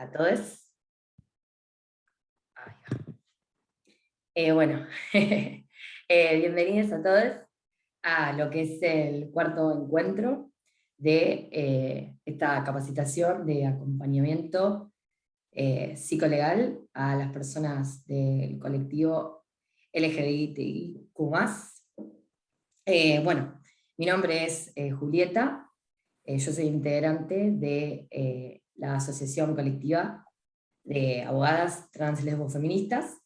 a todos. Bueno, bienvenidos a todos a lo que es el cuarto encuentro de esta capacitación de acompañamiento psicolegal a las personas del colectivo LGBTIQ+. Bueno, mi nombre es Julieta, yo soy integrante de la Asociación Colectiva de Abogadas Trans Lesbo Feministas.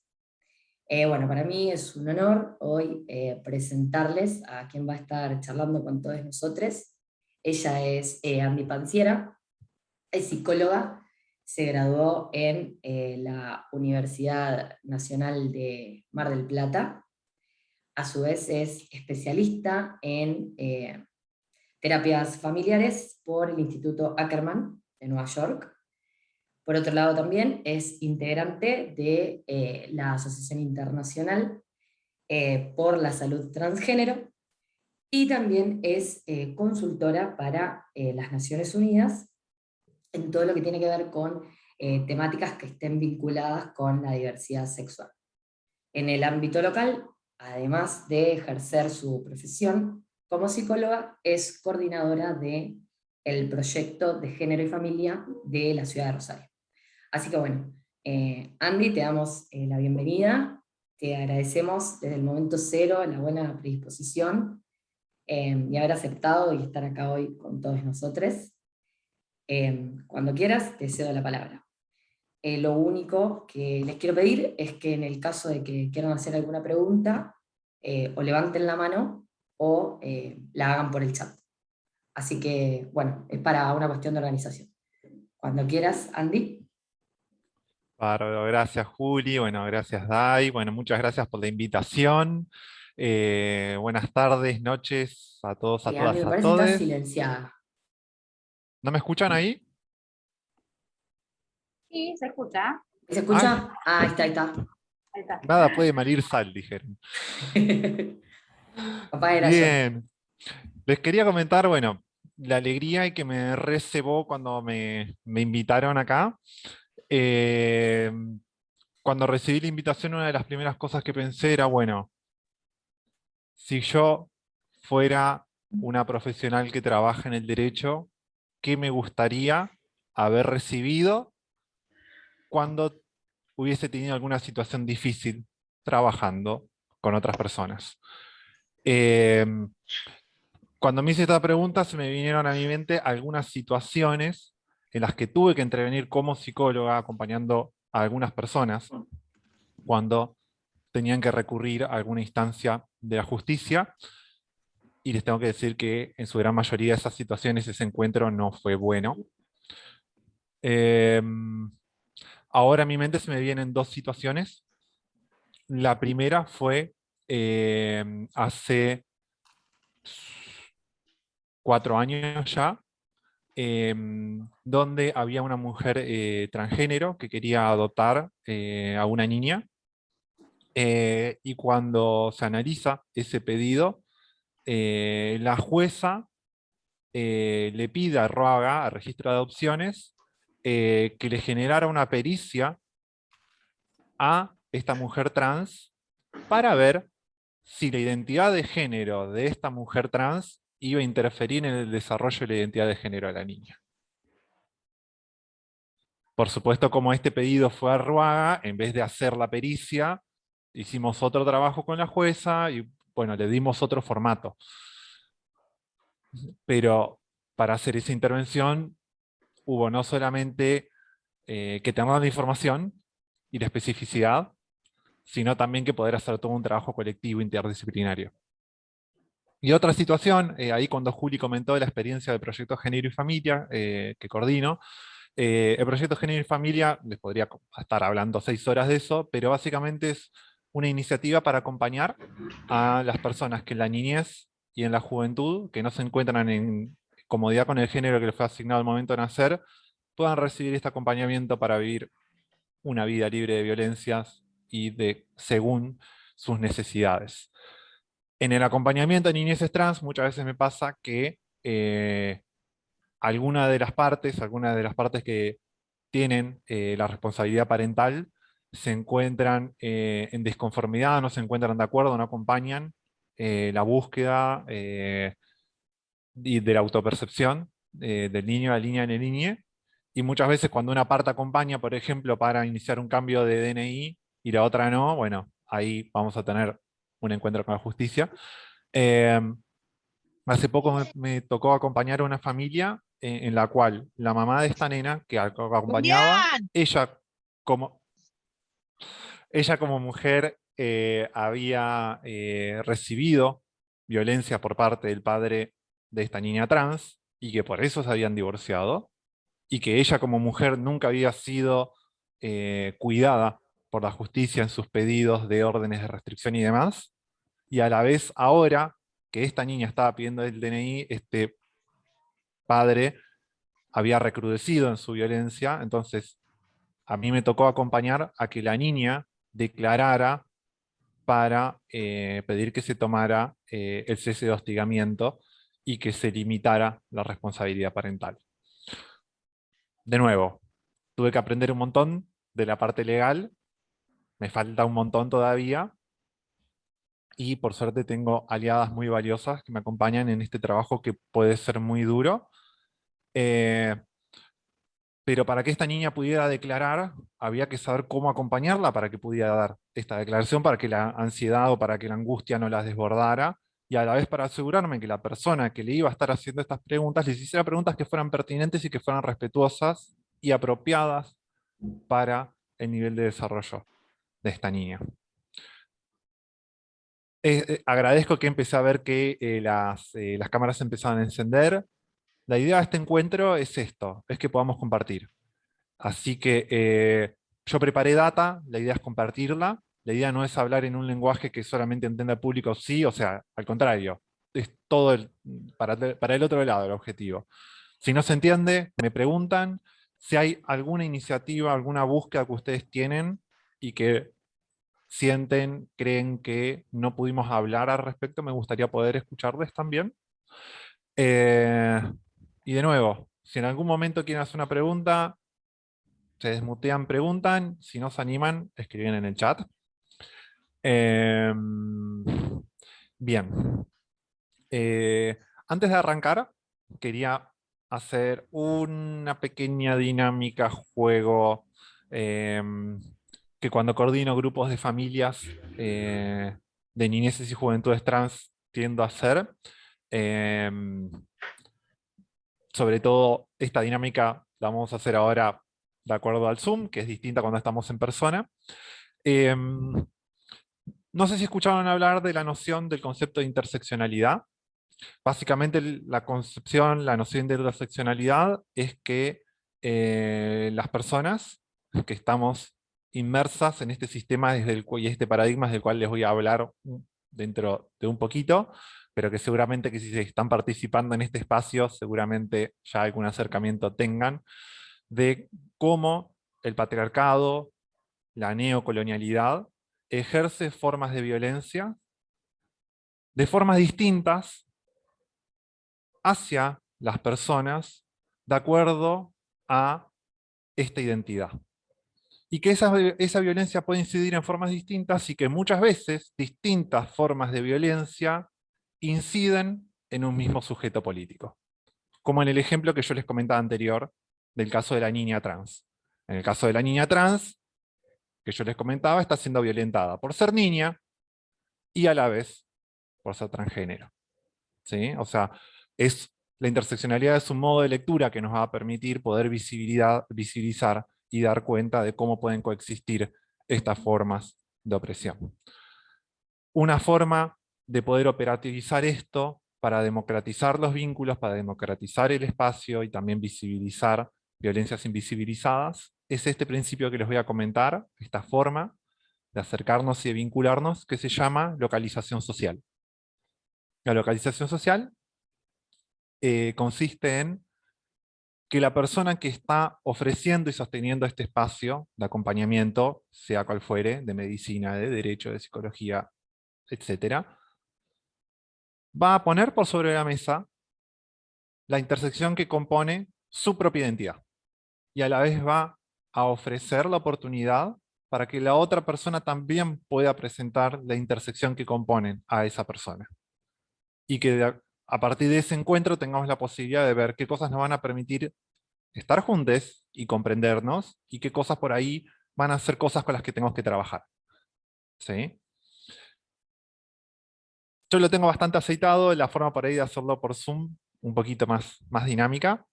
Bueno, para mí es un honor hoy presentarles a quien va a estar charlando con todos nosotros. Ella es Andy Panciera, es psicóloga, se graduó en la Universidad Nacional de Mar del Plata. A su vez es especialista en terapias familiares por el Instituto Ackerman de Nueva York. Por otro lado también es integrante de la Asociación Internacional por la Salud Transgénero y también es consultora para las Naciones Unidas en todo lo que tiene que ver con temáticas que estén vinculadas con la diversidad sexual. En el ámbito local, además de ejercer su profesión como psicóloga, es coordinadora del proyecto de género y familia de la ciudad de Rosario. Así que bueno, Andy, te damos la bienvenida, te agradecemos desde el momento cero la buena predisposición y haber aceptado y estar acá hoy con todos nosotros. Cuando quieras, te cedo la palabra. Lo único que les quiero pedir es que en el caso de que quieran hacer alguna pregunta, o levanten la mano o la hagan por el chat. Así que, bueno, es para una cuestión de organización. Cuando quieras, Andy. Bárbaro, gracias Juli, bueno, gracias Dai, bueno, muchas gracias por la invitación. Buenas tardes, noches a todos, a Andy, todas, me a parece que estás todes. silenciada. ¿No me escuchan ahí? Sí, se escucha. ¿Se Ay, escucha? Ah, ahí está, ahí está. Ahí está. nada puede malir sal, dijeron. Papá era yo. Bien, les quería comentar, bueno, la alegría y que me recebó cuando me invitaron acá. Eh, Cuando recibí la invitación, una de las primeras cosas que pensé era, bueno, si yo fuera una profesional que trabaja en el derecho, ¿qué me gustaría haber recibido cuando hubiese tenido alguna situación difícil trabajando con otras personas? Eh, Cuando me hice esta pregunta se me vinieron a mi mente algunas situaciones en las que tuve que intervenir como psicóloga acompañando a algunas personas cuando tenían que recurrir a alguna instancia de la justicia. Y les tengo que decir que en su gran mayoría de esas situaciones ese encuentro no fue bueno. Ahora a mi mente se me vienen dos situaciones. La primera fue hace 4 años ya, donde había una mujer transgénero que quería adoptar a una niña. Y cuando se analiza ese pedido, la jueza le pide a Ruaga, al registro de adopciones, que le generara una pericia a esta mujer trans para ver si la identidad de género de esta mujer trans iba a interferir en el desarrollo de la identidad de género de la niña. Por supuesto, como este pedido fue a Ruaga, en vez de hacer la pericia, hicimos otro trabajo con la jueza y bueno, le dimos otro formato. Pero para hacer esa intervención hubo no solamente que tener la información y la especificidad, sino también que poder hacer todo un trabajo colectivo interdisciplinario. Y otra situación, ahí cuando Juli comentó de la experiencia del proyecto Género y Familia, que coordino, el proyecto Género y Familia, les podría estar hablando 6 horas de eso, pero básicamente es una iniciativa para acompañar a las personas que en la niñez y en la juventud, que no se encuentran en comodidad con el género que les fue asignado al momento de nacer, puedan recibir este acompañamiento para vivir una vida libre de violencias y según sus necesidades. En el acompañamiento de niñeces trans muchas veces me pasa que alguna de las partes que tienen la responsabilidad parental se encuentran en desconformidad, no se encuentran de acuerdo, no acompañan la búsqueda y de la autopercepción del niño, la niña en el niñe, y muchas veces cuando una parte acompaña, por ejemplo, para iniciar un cambio de DNI y la otra no, bueno, ahí vamos a tener un encuentro con la justicia. Eh, Hace poco me tocó acompañar a una familia en la cual la mamá de esta nena que acompañaba, Julián. como, ella como mujer había recibido violencia por parte del padre de esta niña trans y que por eso se habían divorciado y que ella como mujer nunca había sido cuidada por la justicia en sus pedidos de órdenes de restricción y demás. Y a la vez ahora que esta niña estaba pidiendo el DNI, este padre había recrudecido en su violencia, entonces a mí me tocó acompañar a que la niña declarara para pedir que se tomara el cese de hostigamiento y que se limitara la responsabilidad parental. De nuevo, tuve que aprender un montón de la parte legal, me falta un montón todavía, y por suerte tengo aliadas muy valiosas que me acompañan en este trabajo que puede ser muy duro. Eh, pero para que esta niña pudiera declarar, había que saber cómo acompañarla para que pudiera dar esta declaración, para que la ansiedad o para que la angustia no las desbordara, y a la vez para asegurarme que la persona que le iba a estar haciendo estas preguntas, les hiciera preguntas que fueran pertinentes y que fueran respetuosas y apropiadas para el nivel de desarrollo de esta niña. Agradezco que empecé a ver que las cámaras empezaban a encender. La idea de este encuentro es esto, es que podamos compartir. Así que yo preparé data, la idea es compartirla, la idea no es hablar en un lenguaje que solamente entienda el público, sí, o sea, al contrario, es todo para el otro lado el objetivo. Si no se entiende, me preguntan si hay alguna iniciativa, alguna búsqueda que ustedes tienen y que sienten, creen que no pudimos hablar al respecto, me gustaría poder escucharles también. Y de nuevo, si en algún momento quieren hacer una pregunta, se desmutean, preguntan, si no se animan, escriben en el chat. Bien. Antes de arrancar, quería hacer una pequeña dinámica, juego, que cuando coordino grupos de familias de niñeces y juventudes trans tiendo a hacer. Sobre todo esta dinámica la vamos a hacer ahora de acuerdo al Zoom, que es distinta cuando estamos en persona. No sé si escucharon hablar de la noción del concepto de interseccionalidad. Básicamente la concepción, la noción de interseccionalidad es que las personas que estamos inmersas en este sistema y este paradigma del cual les voy a hablar dentro de un poquito, pero que seguramente que si se están participando en este espacio, seguramente ya algún acercamiento tengan, de cómo el patriarcado, la neocolonialidad, ejerce formas de violencia de formas distintas hacia las personas de acuerdo a esta identidad. Y que esa violencia puede incidir en formas distintas y que muchas veces distintas formas de violencia inciden en un mismo sujeto político. Como en el ejemplo que yo les comentaba anterior del caso de la niña trans. En el caso de la niña trans, que yo les comentaba, está siendo violentada por ser niña y a la vez por ser transgénero. ¿Sí? O sea, la interseccionalidad es un modo de lectura que nos va a permitir poder visibilizar y dar cuenta de cómo pueden coexistir estas formas de opresión. Una forma de poder operativizar esto para democratizar los vínculos, para democratizar el espacio y también visibilizar violencias invisibilizadas, es este principio que les voy a comentar, esta forma de acercarnos y de vincularnos, que se llama localización social. La localización social consiste en que la persona que está ofreciendo y sosteniendo este espacio de acompañamiento, sea cual fuere, de medicina, de derecho, de psicología, etc., va a poner por sobre la mesa la intersección que compone su propia identidad. Y a la vez va a ofrecer la oportunidad para que la otra persona también pueda presentar la intersección que componen a esa persona. Y que a partir de ese encuentro tengamos la posibilidad de ver qué cosas nos van a permitir estar juntos y comprendernos, y qué cosas por ahí van a ser cosas con las que tenemos que trabajar. ¿Sí? Yo lo tengo bastante aceitado, la forma por ahí de hacerlo por Zoom, un poquito más dinámica.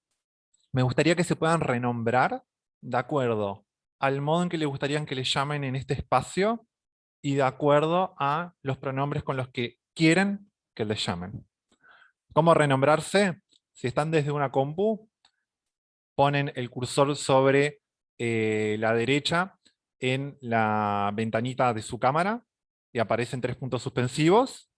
Me gustaría que se puedan renombrar de acuerdo al modo en que les gustaría que les llamen en este espacio y de acuerdo a los pronombres con los que quieren que les llamen. ¿Cómo renombrarse? Si están desde una compu, ponen el cursor sobre la derecha en la ventanita de su cámara y aparecen 3 puntos suspensivos.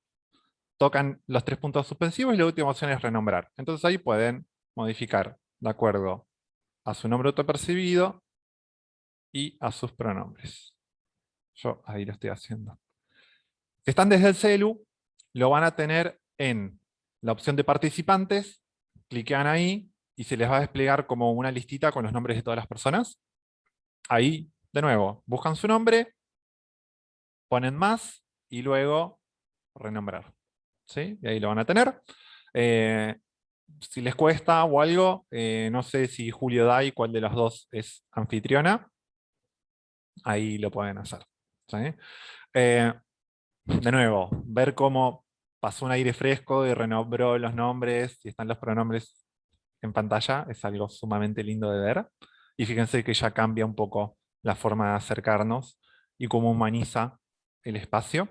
Tocan los 3 puntos suspensivos y la última opción es renombrar. Entonces ahí pueden modificar de acuerdo a su nombre autopercibido y a sus pronombres. Yo ahí lo estoy haciendo. Si están desde el celu, lo van a tener en la opción de participantes, cliquean ahí y se les va a desplegar como una listita con los nombres de todas las personas. Ahí, de nuevo, buscan su nombre, ponen más y luego renombrar. ¿Sí? Y ahí lo van a tener. Si les cuesta o algo, no sé si Julio Day, cuál de las dos es anfitriona, ahí lo pueden hacer. ¿Sí? De nuevo, ver cómo pasó un aire fresco y renombró los nombres y están los pronombres en pantalla es algo sumamente lindo de ver. Y fíjense que ya cambia un poco la forma de acercarnos y cómo humaniza el espacio.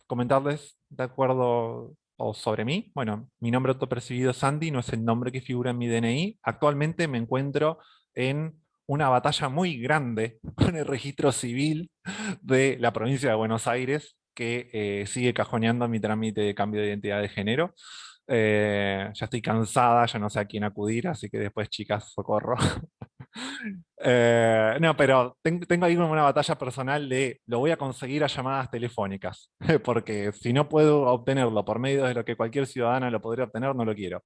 Comentarles de acuerdo o sobre mí. Bueno, mi nombre autopercibido es Sandy, no es el nombre que figura en mi DNI. Actualmente me encuentro en una batalla muy grande con el registro civil de la provincia de Buenos Aires, que sigue cajoneando mi trámite de cambio de identidad de género. Ya estoy cansada, ya no sé a quién acudir, así que después, chicas, socorro. No, pero tengo ahí como una batalla personal de lo voy a conseguir a llamadas telefónicas, porque si no puedo obtenerlo por medio de lo que cualquier ciudadana lo podría obtener, no lo quiero.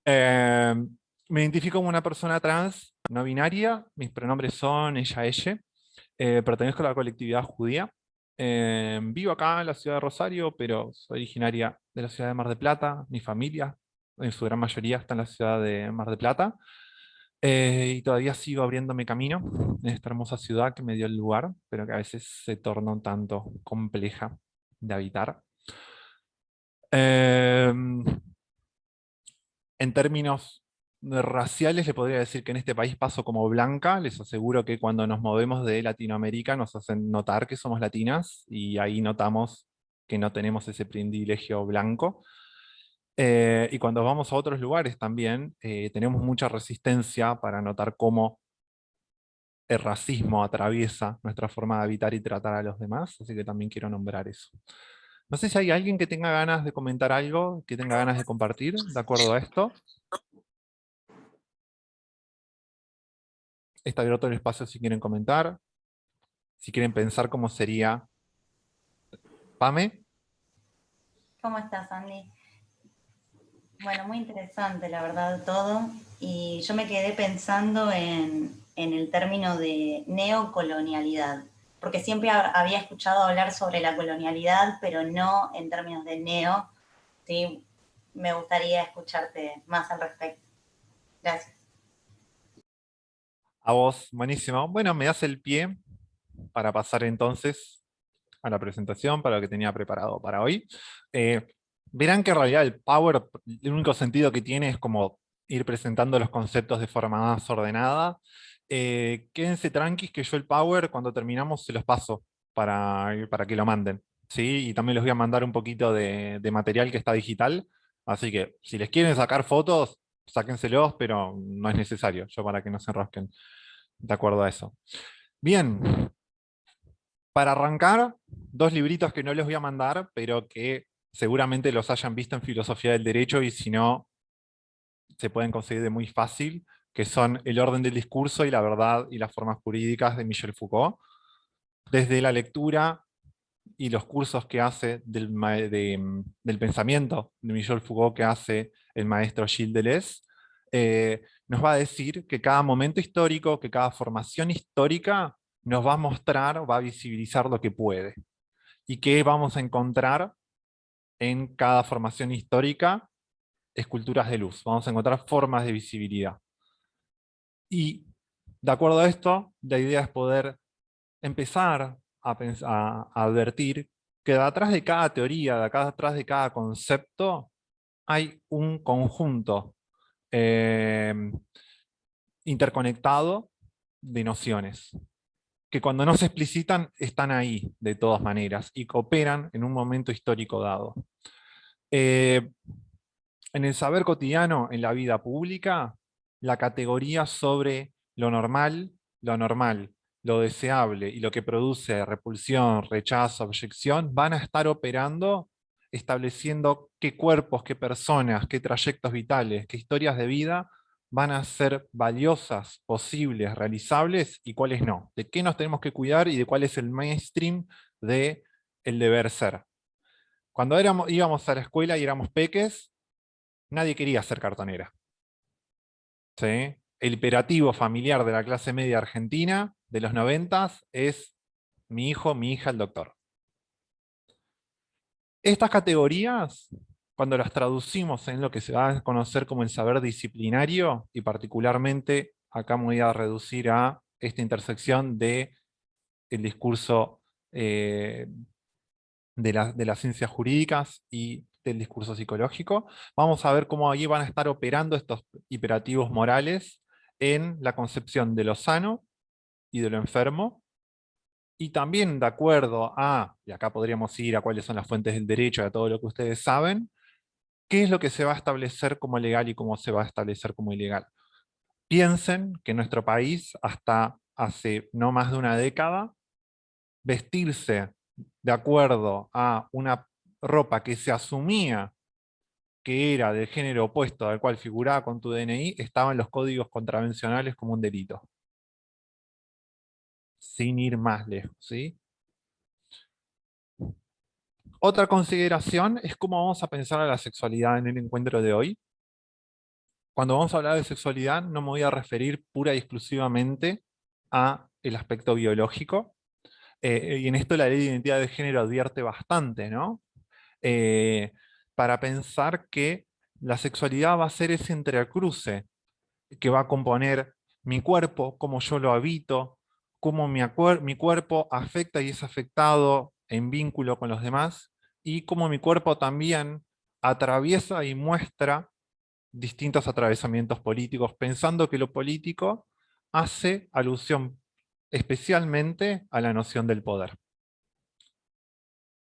Me identifico como una persona trans no binaria, mis pronombres son ella, ella. Pertenezco a la colectividad judía. Vivo acá en la ciudad de Rosario, pero soy originaria de la ciudad de Mar del Plata. Mi familia, en su gran mayoría, está en la ciudad de Mar del Plata. Y todavía sigo abriéndome camino en esta hermosa ciudad que me dio el lugar, pero que a veces se torna un tanto compleja de habitar. En términos raciales, le podría decir que en este país paso como blanca. Les aseguro que cuando nos movemos de Latinoamérica nos hacen notar que somos latinas y ahí notamos que no tenemos ese privilegio blanco. Y cuando vamos a otros lugares también tenemos mucha resistencia para notar cómo el racismo atraviesa nuestra forma de habitar y tratar a los demás, así que también quiero nombrar eso. No sé si hay alguien que tenga ganas de comentar algo, que tenga ganas de compartir, de acuerdo a esto. Está abierto el espacio si quieren comentar, si quieren pensar cómo sería. Pame. ¿Cómo estás, Andy? Bueno, muy interesante, la verdad, todo. Y yo me quedé pensando en el término de neocolonialidad, porque siempre había escuchado hablar sobre la colonialidad, pero no en términos de neo. Sí, me gustaría escucharte más al respecto. Gracias. A vos, buenísimo. Bueno, me das el pie para pasar entonces a la presentación, para lo que tenía preparado para hoy. Verán que en realidad el Power, el único sentido que tiene es como ir presentando los conceptos de forma más ordenada. Quédense tranquis que yo el Power, cuando terminamos, se los paso para que lo manden. ¿Sí? Y también les voy a mandar un poquito de material que está digital. Así que si les quieren sacar fotos, sáquenselos, pero no es necesario, yo para que no se enrosquen de acuerdo a eso. Bien, para arrancar, dos libritos que no les voy a mandar, pero que seguramente los hayan visto en Filosofía del Derecho y si no, se pueden conseguir de muy fácil, que son El orden del discurso y la verdad y las formas jurídicas de Michel Foucault. Desde la lectura y los cursos que hace del pensamiento de Michel Foucault que hace el maestro Gilles Deleuze, nos va a decir que cada momento histórico, que cada formación histórica nos va a mostrar, va a visibilizar lo que puede. Y que vamos a encontrar en cada formación histórica esculturas de luz. Vamos a encontrar formas de visibilidad. Y de acuerdo a esto, la idea es poder empezar a advertir que detrás de cada teoría, detrás de cada concepto, hay un conjunto eh, interconectado de nociones, que cuando no se explicitan están ahí de todas maneras y cooperan en un momento histórico dado. En el saber cotidiano, en la vida pública, la categoría sobre lo normal, lo deseable y lo que produce repulsión, rechazo, objeción, van a estar operando, estableciendo qué cuerpos, qué personas, qué trayectos vitales, qué historias de vida van a ser valiosas, posibles, realizables y cuáles no. De qué nos tenemos que cuidar y de cuál es el mainstream del deber ser. Cuando íbamos a la escuela y éramos peques, nadie quería ser cartonera. ¿Sí? El imperativo familiar de la clase media argentina de los 90 es mi hijo, mi hija, el doctor. Estas categorías, cuando las traducimos en lo que se va a conocer como el saber disciplinario, y particularmente acá me voy a reducir a esta intersección de el discurso de las ciencias jurídicas y del discurso psicológico, vamos a ver cómo allí van a estar operando estos imperativos morales en la concepción de lo sano y de lo enfermo, y también de acuerdo a, y acá podríamos ir a cuáles son las fuentes del derecho, a todo lo que ustedes saben, qué es lo que se va a establecer como legal y cómo se va a establecer como ilegal. Piensen que en nuestro país, hasta hace no más de una década, vestirse de acuerdo a una ropa que se asumía que era del género opuesto al cual figuraba con tu DNI, estaba en los códigos contravencionales como un delito. Sin ir más lejos, ¿sí? Otra consideración es cómo vamos a pensar a la sexualidad en el encuentro de hoy. Cuando vamos a hablar de sexualidad, no me voy a referir pura y exclusivamente a el aspecto biológico, y en esto la ley de identidad de género advierte bastante, ¿no? Para pensar que la sexualidad va a ser ese entrecruce que va a componer mi cuerpo, cómo yo lo habito, cómo mi cuerpo afecta y es afectado en vínculo con los demás, y cómo mi cuerpo también atraviesa y muestra distintos atravesamientos políticos, pensando que lo político hace alusión especialmente a la noción del poder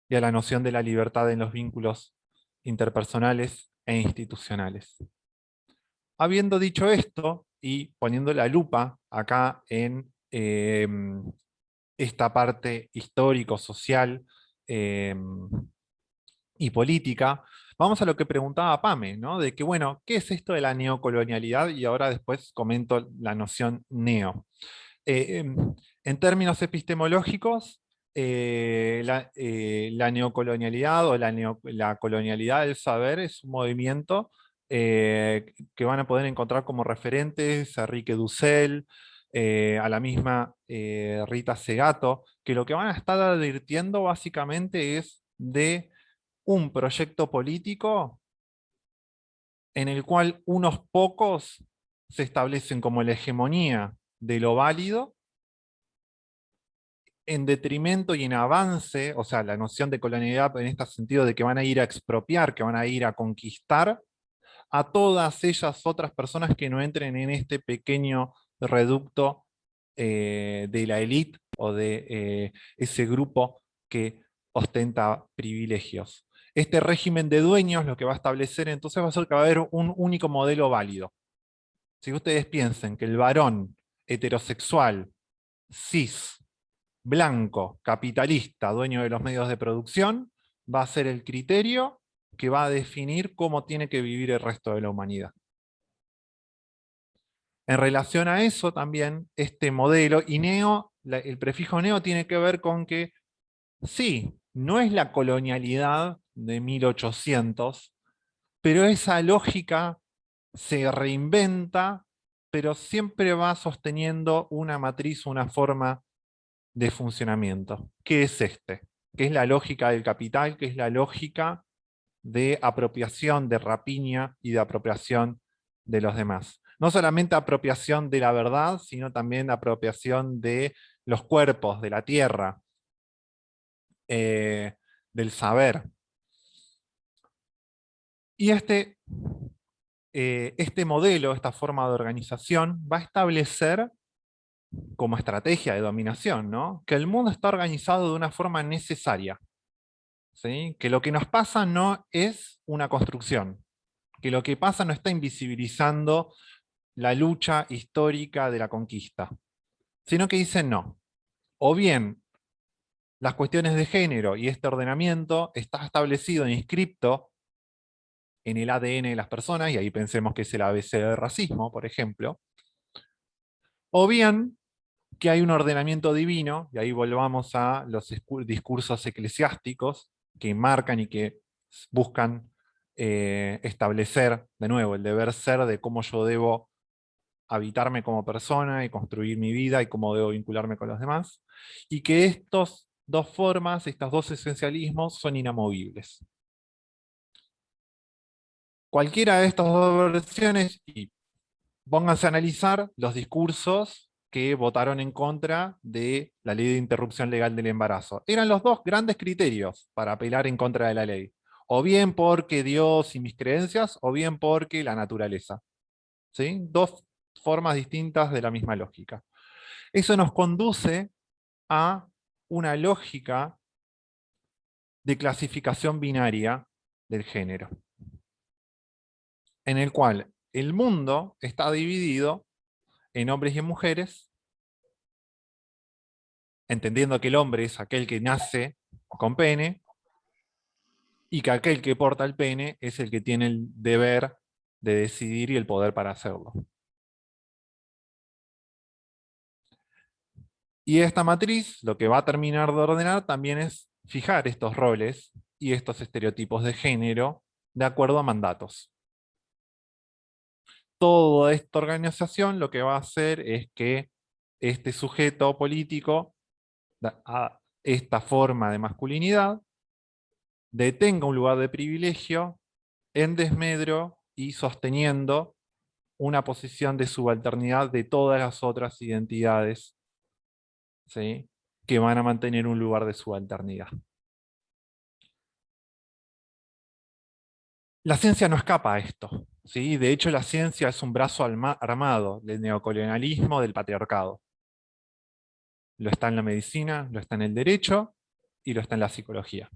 y a la noción de la libertad en los vínculos interpersonales e institucionales. Habiendo dicho esto, y poniendo la lupa acá en esta parte histórico, social y política, vamos a lo que preguntaba Pame, ¿no? De que, bueno, ¿qué es esto de la neocolonialidad? Y ahora después comento la noción neo. En términos epistemológicos, la neocolonialidad o la colonialidad del saber es un movimiento que van a poder encontrar como referentes a Enrique Dussel, a la misma Rita Segato, que lo que van a estar advirtiendo básicamente es de un proyecto político en el cual unos pocos se establecen como la hegemonía de lo válido, en detrimento y en avance, o sea, la noción de colonialidad en este sentido de que van a ir a expropiar, que van a ir a conquistar a todas ellas otras personas que no entren en este pequeño reducto de la élite o de ese grupo que ostenta privilegios. Este régimen de dueños lo que va a establecer entonces va a ser que va a haber un único modelo válido. Si ustedes piensen que el varón heterosexual, cis, blanco, capitalista, dueño de los medios de producción, va a ser el criterio que va a definir cómo tiene que vivir el resto de la humanidad. En relación a eso también, este modelo, y neo, el prefijo neo tiene que ver con que, sí, no es la colonialidad de 1800, pero esa lógica se reinventa pero siempre va sosteniendo una matriz, una forma de funcionamiento. ¿Qué es este? ¿Qué es la lógica del capital? ¿Qué es la lógica de apropiación, de rapiña y de apropiación de los demás? No solamente apropiación de la verdad, sino también apropiación de los cuerpos, de la tierra, del saber. Y este modelo, esta forma de organización, va a establecer como estrategia de dominación, ¿no?, que el mundo está organizado de una forma necesaria, ¿sí? Que lo que nos pasa no es una construcción, que lo que pasa no está invisibilizando la lucha histórica de la conquista, sino que dicen no. O bien las cuestiones de género y este ordenamiento está establecido, inscripto en el ADN de las personas, y ahí pensemos que es el ABC del racismo, por ejemplo, o bien que hay un ordenamiento divino, y ahí volvamos a los discursos eclesiásticos que marcan y que buscan establecer, de nuevo, el deber ser de cómo yo debo habitarme como persona y construir mi vida y cómo debo vincularme con los demás, y que estas dos formas, estos dos esencialismos son inamovibles. Cualquiera de estas dos versiones, y pónganse a analizar los discursos que votaron en contra de la ley de interrupción legal del embarazo. Eran los dos grandes criterios para apelar en contra de la ley. O bien porque Dios y mis creencias, o bien porque la naturaleza. ¿Sí? Dos formas distintas de la misma lógica. Eso nos conduce a una lógica de clasificación binaria del género, en el cual el mundo está dividido en hombres y en mujeres, entendiendo que el hombre es aquel que nace con pene, y que aquel que porta el pene es el que tiene el deber de decidir y el poder para hacerlo. Y esta matriz lo que va a terminar de ordenar también es fijar estos roles y estos estereotipos de género de acuerdo a mandatos. Toda esta organización lo que va a hacer es que este sujeto político, a esta forma de masculinidad, detenga un lugar de privilegio en desmedro y sosteniendo una posición de subalternidad de todas las otras identidades, ¿sí?, que van a mantener un lugar de subalternidad. La ciencia no escapa a esto, ¿sí? De hecho, la ciencia es un brazo armado del neocolonialismo, del patriarcado. Lo está en la medicina, lo está en el derecho y lo está en la psicología.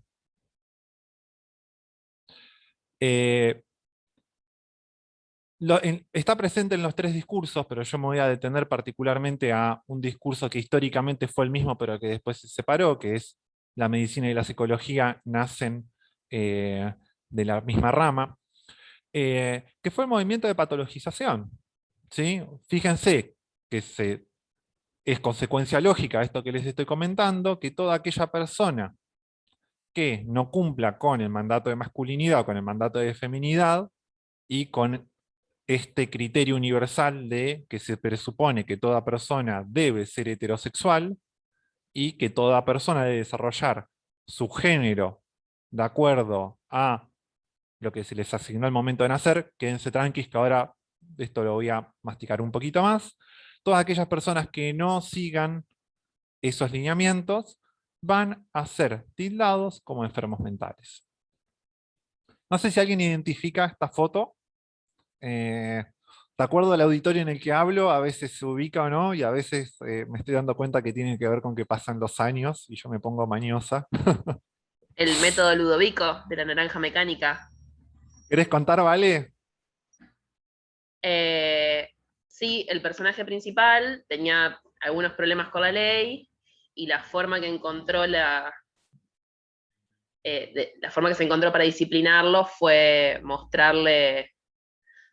Está presente en los tres discursos, pero yo me voy a detener particularmente a un discurso que históricamente fue el mismo, pero que después se separó, que es la medicina y la psicología nacen de la misma rama, que fue el movimiento de patologización, ¿sí? Fíjense que es consecuencia lógica esto que les estoy comentando, que toda aquella persona que no cumpla con el mandato de masculinidad o con el mandato de feminidad, y con este criterio universal de que se presupone que toda persona debe ser heterosexual y que toda persona debe desarrollar su género de acuerdo a lo que se les asignó al momento de nacer. Quédense tranquilos que ahora esto lo voy a masticar un poquito más. Todas aquellas personas que no sigan esos lineamientos van a ser tildados como enfermos mentales. No sé si alguien identifica esta foto. De acuerdo al auditorio en el que hablo, a veces se ubica o no, y a veces me estoy dando cuenta que tiene que ver con que pasan los años y yo me pongo mañosa. El método Ludovico de la naranja mecánica. ¿Querés contar, Vale? Eh, sí, el personaje principal tenía algunos problemas con la ley y la forma que encontró la forma que se encontró para disciplinarlo fue mostrarle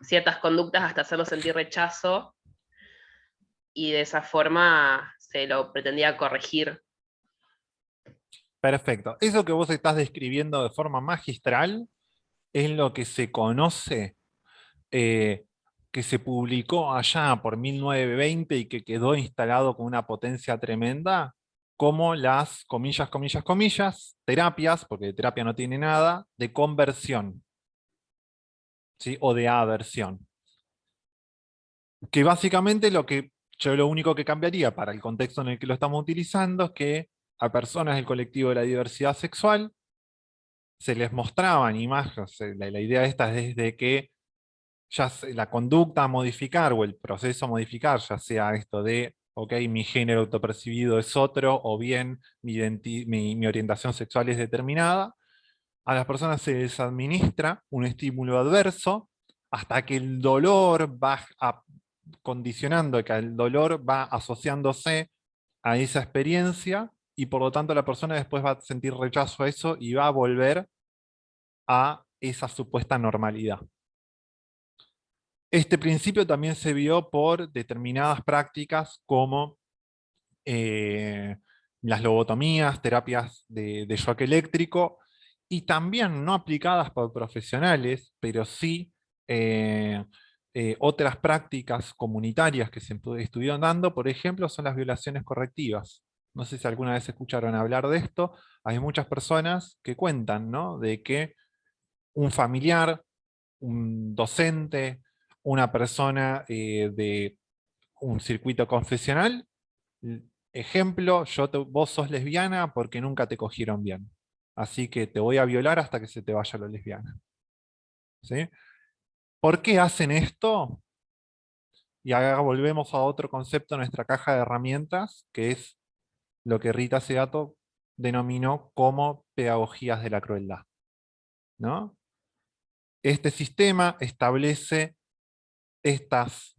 ciertas conductas hasta hacerlo sentir rechazo, y de esa forma se lo pretendía corregir. Perfecto. Eso que vos estás describiendo de forma magistral es lo que se conoce que se publicó allá por 1920 y que quedó instalado con una potencia tremenda, como las, comillas, comillas, comillas, terapias, porque de terapia no tiene nada, de conversión, ¿sí? O de aversión. Que básicamente yo lo único que cambiaría para el contexto en el que lo estamos utilizando es que a personas del colectivo de la diversidad sexual se les mostraban imágenes, la idea esta es de que la conducta a modificar o el proceso a modificar, ya sea esto de, ok, mi género autopercibido es otro, o bien mi orientación sexual es determinada, a las personas se les administra un estímulo adverso hasta que el dolor va condicionando, que el dolor va asociándose a esa experiencia y por lo tanto la persona después va a sentir rechazo a eso y va a volver a esa supuesta normalidad. Este principio también se vio por determinadas prácticas como las lobotomías, terapias de shock eléctrico, y también no aplicadas por profesionales, pero sí otras prácticas comunitarias que se estuvieron dando, por ejemplo, son las violaciones correctivas. No sé si alguna vez escucharon hablar de esto. Hay muchas personas que cuentan, ¿no? De que un familiar, un docente, una persona de un circuito confesional, ejemplo, vos sos lesbiana porque nunca te cogieron bien. Así que te voy a violar hasta que se te vaya lo lesbiana. ¿Sí? ¿Por qué hacen esto? Y ahora volvemos a otro concepto en nuestra caja de herramientas, que es lo que Rita Segato denominó como pedagogías de la crueldad, ¿no? Este sistema establece estas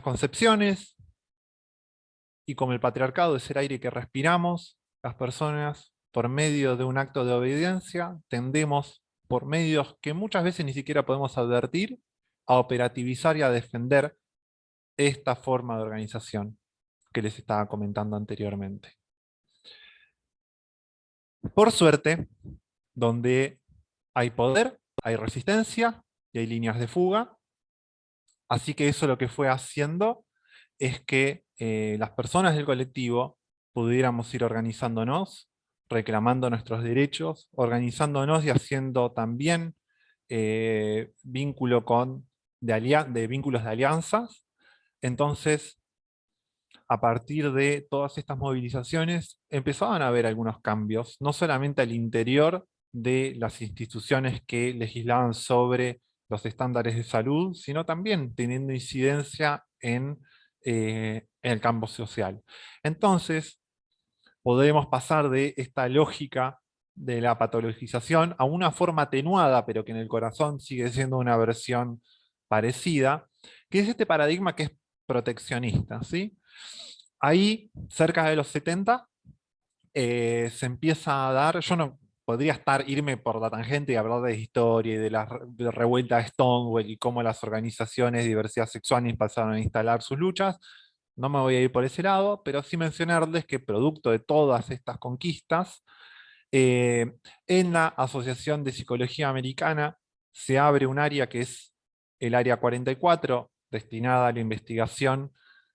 concepciones, y como el patriarcado es el aire que respiramos, las personas, por medio de un acto de obediencia, tendemos, por medios que muchas veces ni siquiera podemos advertir, a operativizar y a defender esta forma de organización que les estaba comentando anteriormente. Por suerte, donde hay poder, hay resistencia y hay líneas de fuga, así que eso lo que fue haciendo es que las personas del colectivo pudiéramos ir organizándonos, reclamando nuestros derechos, organizándonos y haciendo también vínculo de vínculos de alianzas. Entonces, a partir de todas estas movilizaciones, empezaban a haber algunos cambios, no solamente al interior de las instituciones que legislaban sobre los estándares de salud, sino también teniendo incidencia en el campo social. Entonces, podemos pasar de esta lógica de la patologización a una forma atenuada, pero que en el corazón sigue siendo una versión parecida, que es este paradigma que es proteccionista, ¿sí? Ahí, cerca de los 70, se empieza a dar, yo no podría irme por la tangente y hablar de historia y de la revuelta de Stonewall y cómo las organizaciones de diversidad sexual empezaron a instalar sus luchas, no me voy a ir por ese lado, pero sí mencionarles que producto de todas estas conquistas, en la Asociación de Psicología Americana se abre un área que es el área 44, destinada a la investigación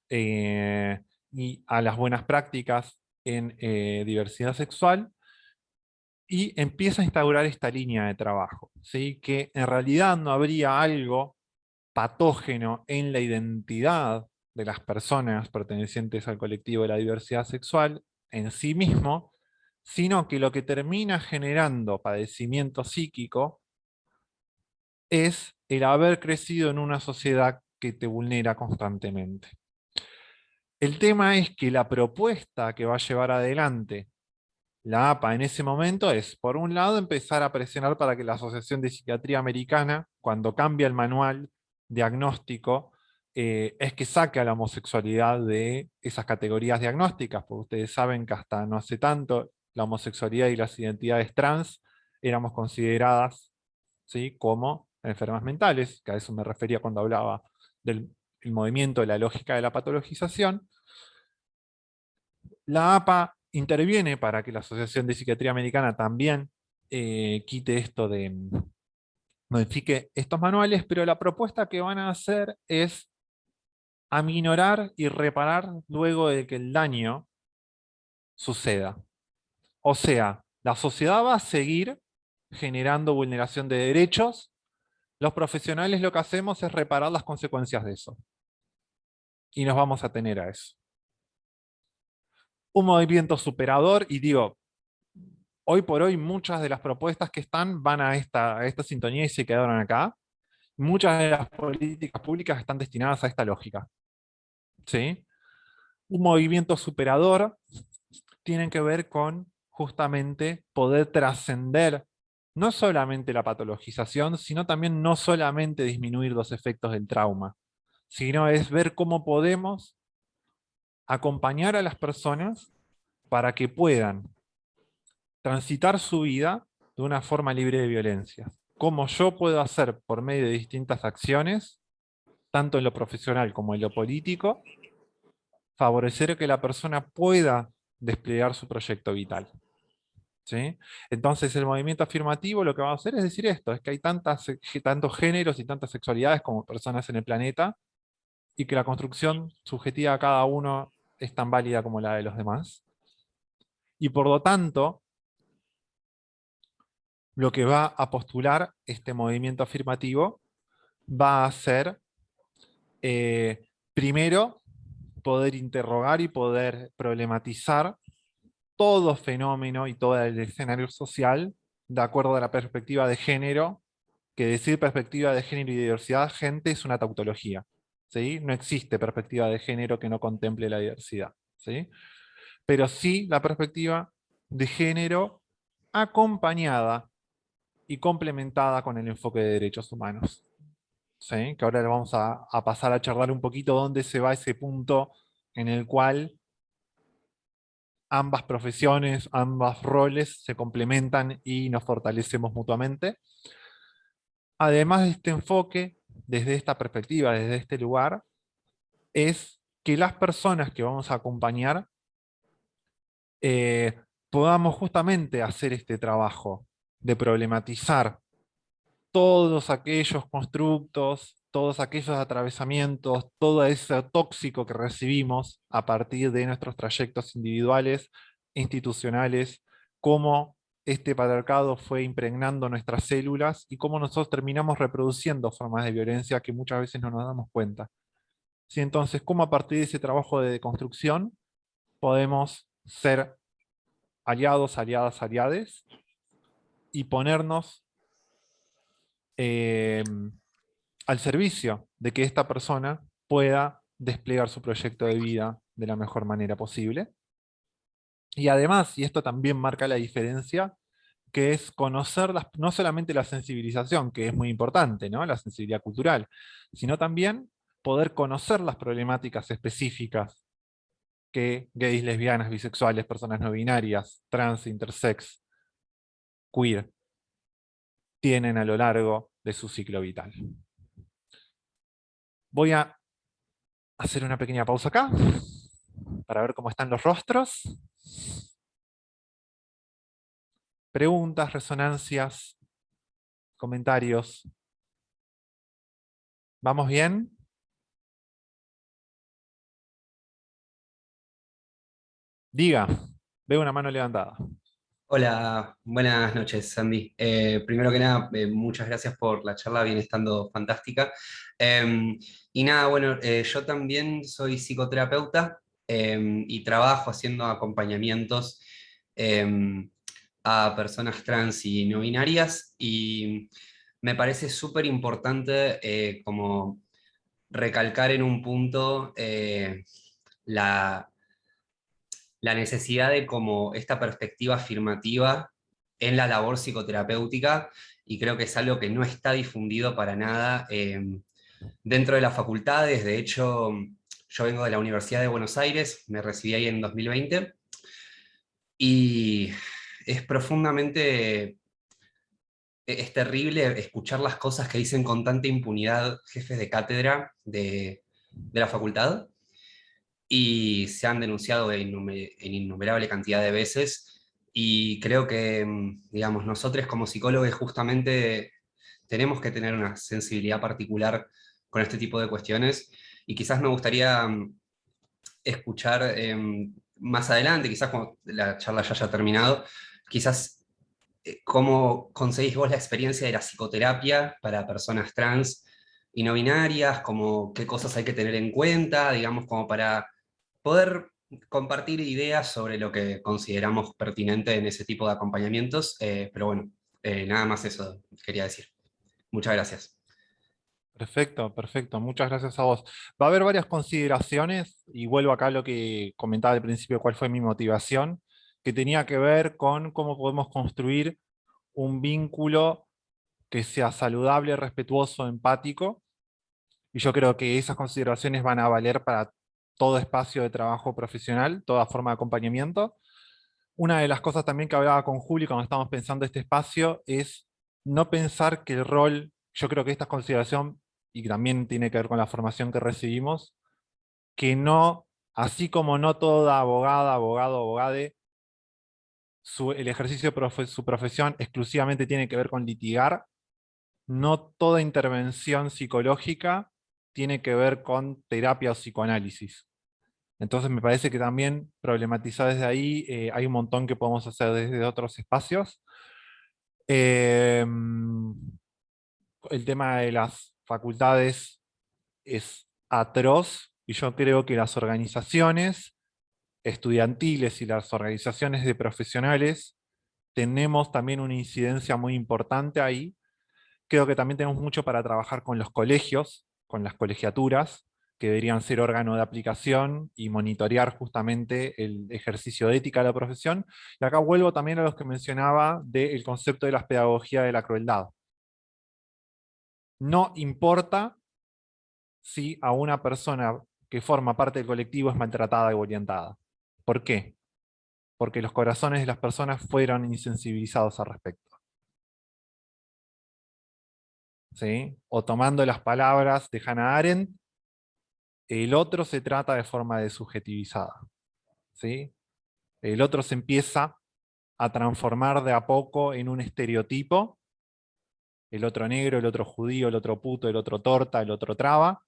y a las buenas prácticas en diversidad sexual, y empieza a instaurar esta línea de trabajo, ¿sí? Que en realidad no habría algo patógeno en la identidad de las personas pertenecientes al colectivo de la diversidad sexual en sí mismo, sino que lo que termina generando padecimiento psíquico es el haber crecido en una sociedad que te vulnera constantemente. El tema es que la propuesta que va a llevar adelante la APA en ese momento es, por un lado, empezar a presionar para que la Asociación de Psiquiatría Americana, cuando cambia el manual diagnóstico, es que saque a la homosexualidad de esas categorías diagnósticas, porque ustedes saben que hasta no hace tanto la homosexualidad y las identidades trans éramos consideradas, ¿sí?, como enfermas mentales, que a eso me refería cuando hablaba del movimiento de la lógica de la patologización. La APA interviene para que la Asociación de Psiquiatría Americana también quite esto de modifique estos manuales, pero la propuesta que van a hacer es aminorar y reparar luego de que el daño suceda. O sea, la sociedad va a seguir generando vulneración de derechos. Los profesionales lo que hacemos es reparar las consecuencias de eso. Y nos vamos a tener a eso. Un movimiento superador, y digo, hoy por hoy muchas de las propuestas que están van a esta sintonía y se quedaron acá. Muchas de las políticas públicas están destinadas a esta lógica. ¿Sí? Un movimiento superador tiene que ver con justamente poder trascender no solamente la patologización, sino también no solamente disminuir los efectos del trauma, sino es ver cómo podemos acompañar a las personas para que puedan transitar su vida de una forma libre de violencia. Cómo yo puedo hacer por medio de distintas acciones, tanto en lo profesional como en lo político, favorecer que la persona pueda desplegar su proyecto vital. ¿Sí? Entonces el movimiento afirmativo lo que va a hacer es decir esto, es que hay tantos géneros y tantas sexualidades como personas en el planeta, y que la construcción subjetiva a cada uno es tan válida como la de los demás. Y por lo tanto, lo que va a postular este movimiento afirmativo va a ser, primero, poder interrogar y poder problematizar todo fenómeno y todo el escenario social de acuerdo a la perspectiva de género, que decir perspectiva de género y diversidad, gente, es una tautología. ¿Sí? No existe perspectiva de género que no contemple la diversidad. ¿Sí? Pero sí la perspectiva de género acompañada y complementada con el enfoque de derechos humanos. ¿Sí? Que ahora le vamos a pasar a charlar un poquito dónde se va ese punto en el cual ambas profesiones, ambos roles se complementan y nos fortalecemos mutuamente. Además de este enfoque, desde esta perspectiva, desde este lugar, es que las personas que vamos a acompañar podamos justamente hacer este trabajo de problematizar todos aquellos constructos, todos aquellos atravesamientos, todo ese tóxico que recibimos a partir de nuestros trayectos individuales, institucionales, cómo este patriarcado fue impregnando nuestras células y cómo nosotros terminamos reproduciendo formas de violencia que muchas veces no nos damos cuenta. ¿Sí? Entonces, cómo a partir de ese trabajo de deconstrucción podemos ser aliados, aliadas, aliades y ponernos al servicio de que esta persona pueda desplegar su proyecto de vida de la mejor manera posible. Y además, y esto también marca la diferencia, que es conocer no solamente la sensibilización, que es muy importante, ¿no? La sensibilidad cultural, sino también poder conocer las problemáticas específicas que gays, lesbianas, bisexuales, personas no binarias, trans, intersex, queer, tienen a lo largo de su ciclo vital. Voy a hacer una pequeña pausa acá, para ver cómo están los rostros. Preguntas, resonancias, comentarios. ¿Vamos bien? Diga, veo una mano levantada. Hola, buenas noches, Sandy. Primero que nada, muchas gracias por la charla, viene estando fantástica. Y nada, bueno, yo también soy psicoterapeuta y trabajo haciendo acompañamientos a personas trans y no binarias, y me parece súper importante como recalcar en un punto la necesidad de como esta perspectiva afirmativa en la labor psicoterapéutica, y creo que es algo que no está difundido para nada dentro de las facultades. De hecho, yo vengo de la Universidad de Buenos Aires, me recibí ahí en 2020, y es profundamente, es terrible escuchar las cosas que dicen con tanta impunidad jefes de cátedra de la facultad, y se han denunciado en innumerable cantidad de veces, y creo que, digamos, nosotros como psicólogos justamente tenemos que tener una sensibilidad particular con este tipo de cuestiones, y quizás me gustaría escuchar más adelante, quizás cuando la charla ya haya terminado, quizás cómo conseguís vos la experiencia de la psicoterapia para personas trans y no binarias, como qué cosas hay que tener en cuenta, digamos, como para poder compartir ideas sobre lo que consideramos pertinente en ese tipo de acompañamientos. Pero bueno, nada más eso quería decir. Muchas gracias. Perfecto, perfecto. Muchas gracias a vos. Va a haber varias consideraciones y vuelvo acá a lo que comentaba al principio, cuál fue mi motivación, que tenía que ver con cómo podemos construir un vínculo que sea saludable, respetuoso, empático. Y yo creo que esas consideraciones van a valer para todo espacio de trabajo profesional, toda forma de acompañamiento. Una de las cosas también que hablaba con Juli cuando estamos pensando este espacio es no pensar que el rol, yo creo que esta consideración, y también tiene que ver con la formación que recibimos, que no, así como no toda abogada, abogado, abogade, el ejercicio de su profesión exclusivamente tiene que ver con litigar, no toda intervención psicológica tiene que ver con terapia o psicoanálisis. Entonces me parece que también problematizar desde ahí hay un montón que podemos hacer desde otros espacios. Eh, el tema de las facultades es atroz y yo creo que las organizaciones estudiantiles y las organizaciones de profesionales tenemos también una incidencia muy importante ahí. Creo que también tenemos mucho para trabajar con los colegios, con las colegiaturas, que deberían ser órgano de aplicación y monitorear justamente el ejercicio de ética de la profesión. Y acá vuelvo también a los que mencionaba del concepto de la pedagogía de la crueldad. No importa si a una persona que forma parte del colectivo es maltratada y violentada. ¿Por qué? Porque los corazones de las personas fueron insensibilizados al respecto. ¿Sí? O tomando las palabras de Hannah Arendt, el otro se trata de forma desubjetivizada. ¿Sí? El otro se empieza a transformar de a poco en un estereotipo, el otro negro, el otro judío, el otro puto, el otro torta, el otro traba,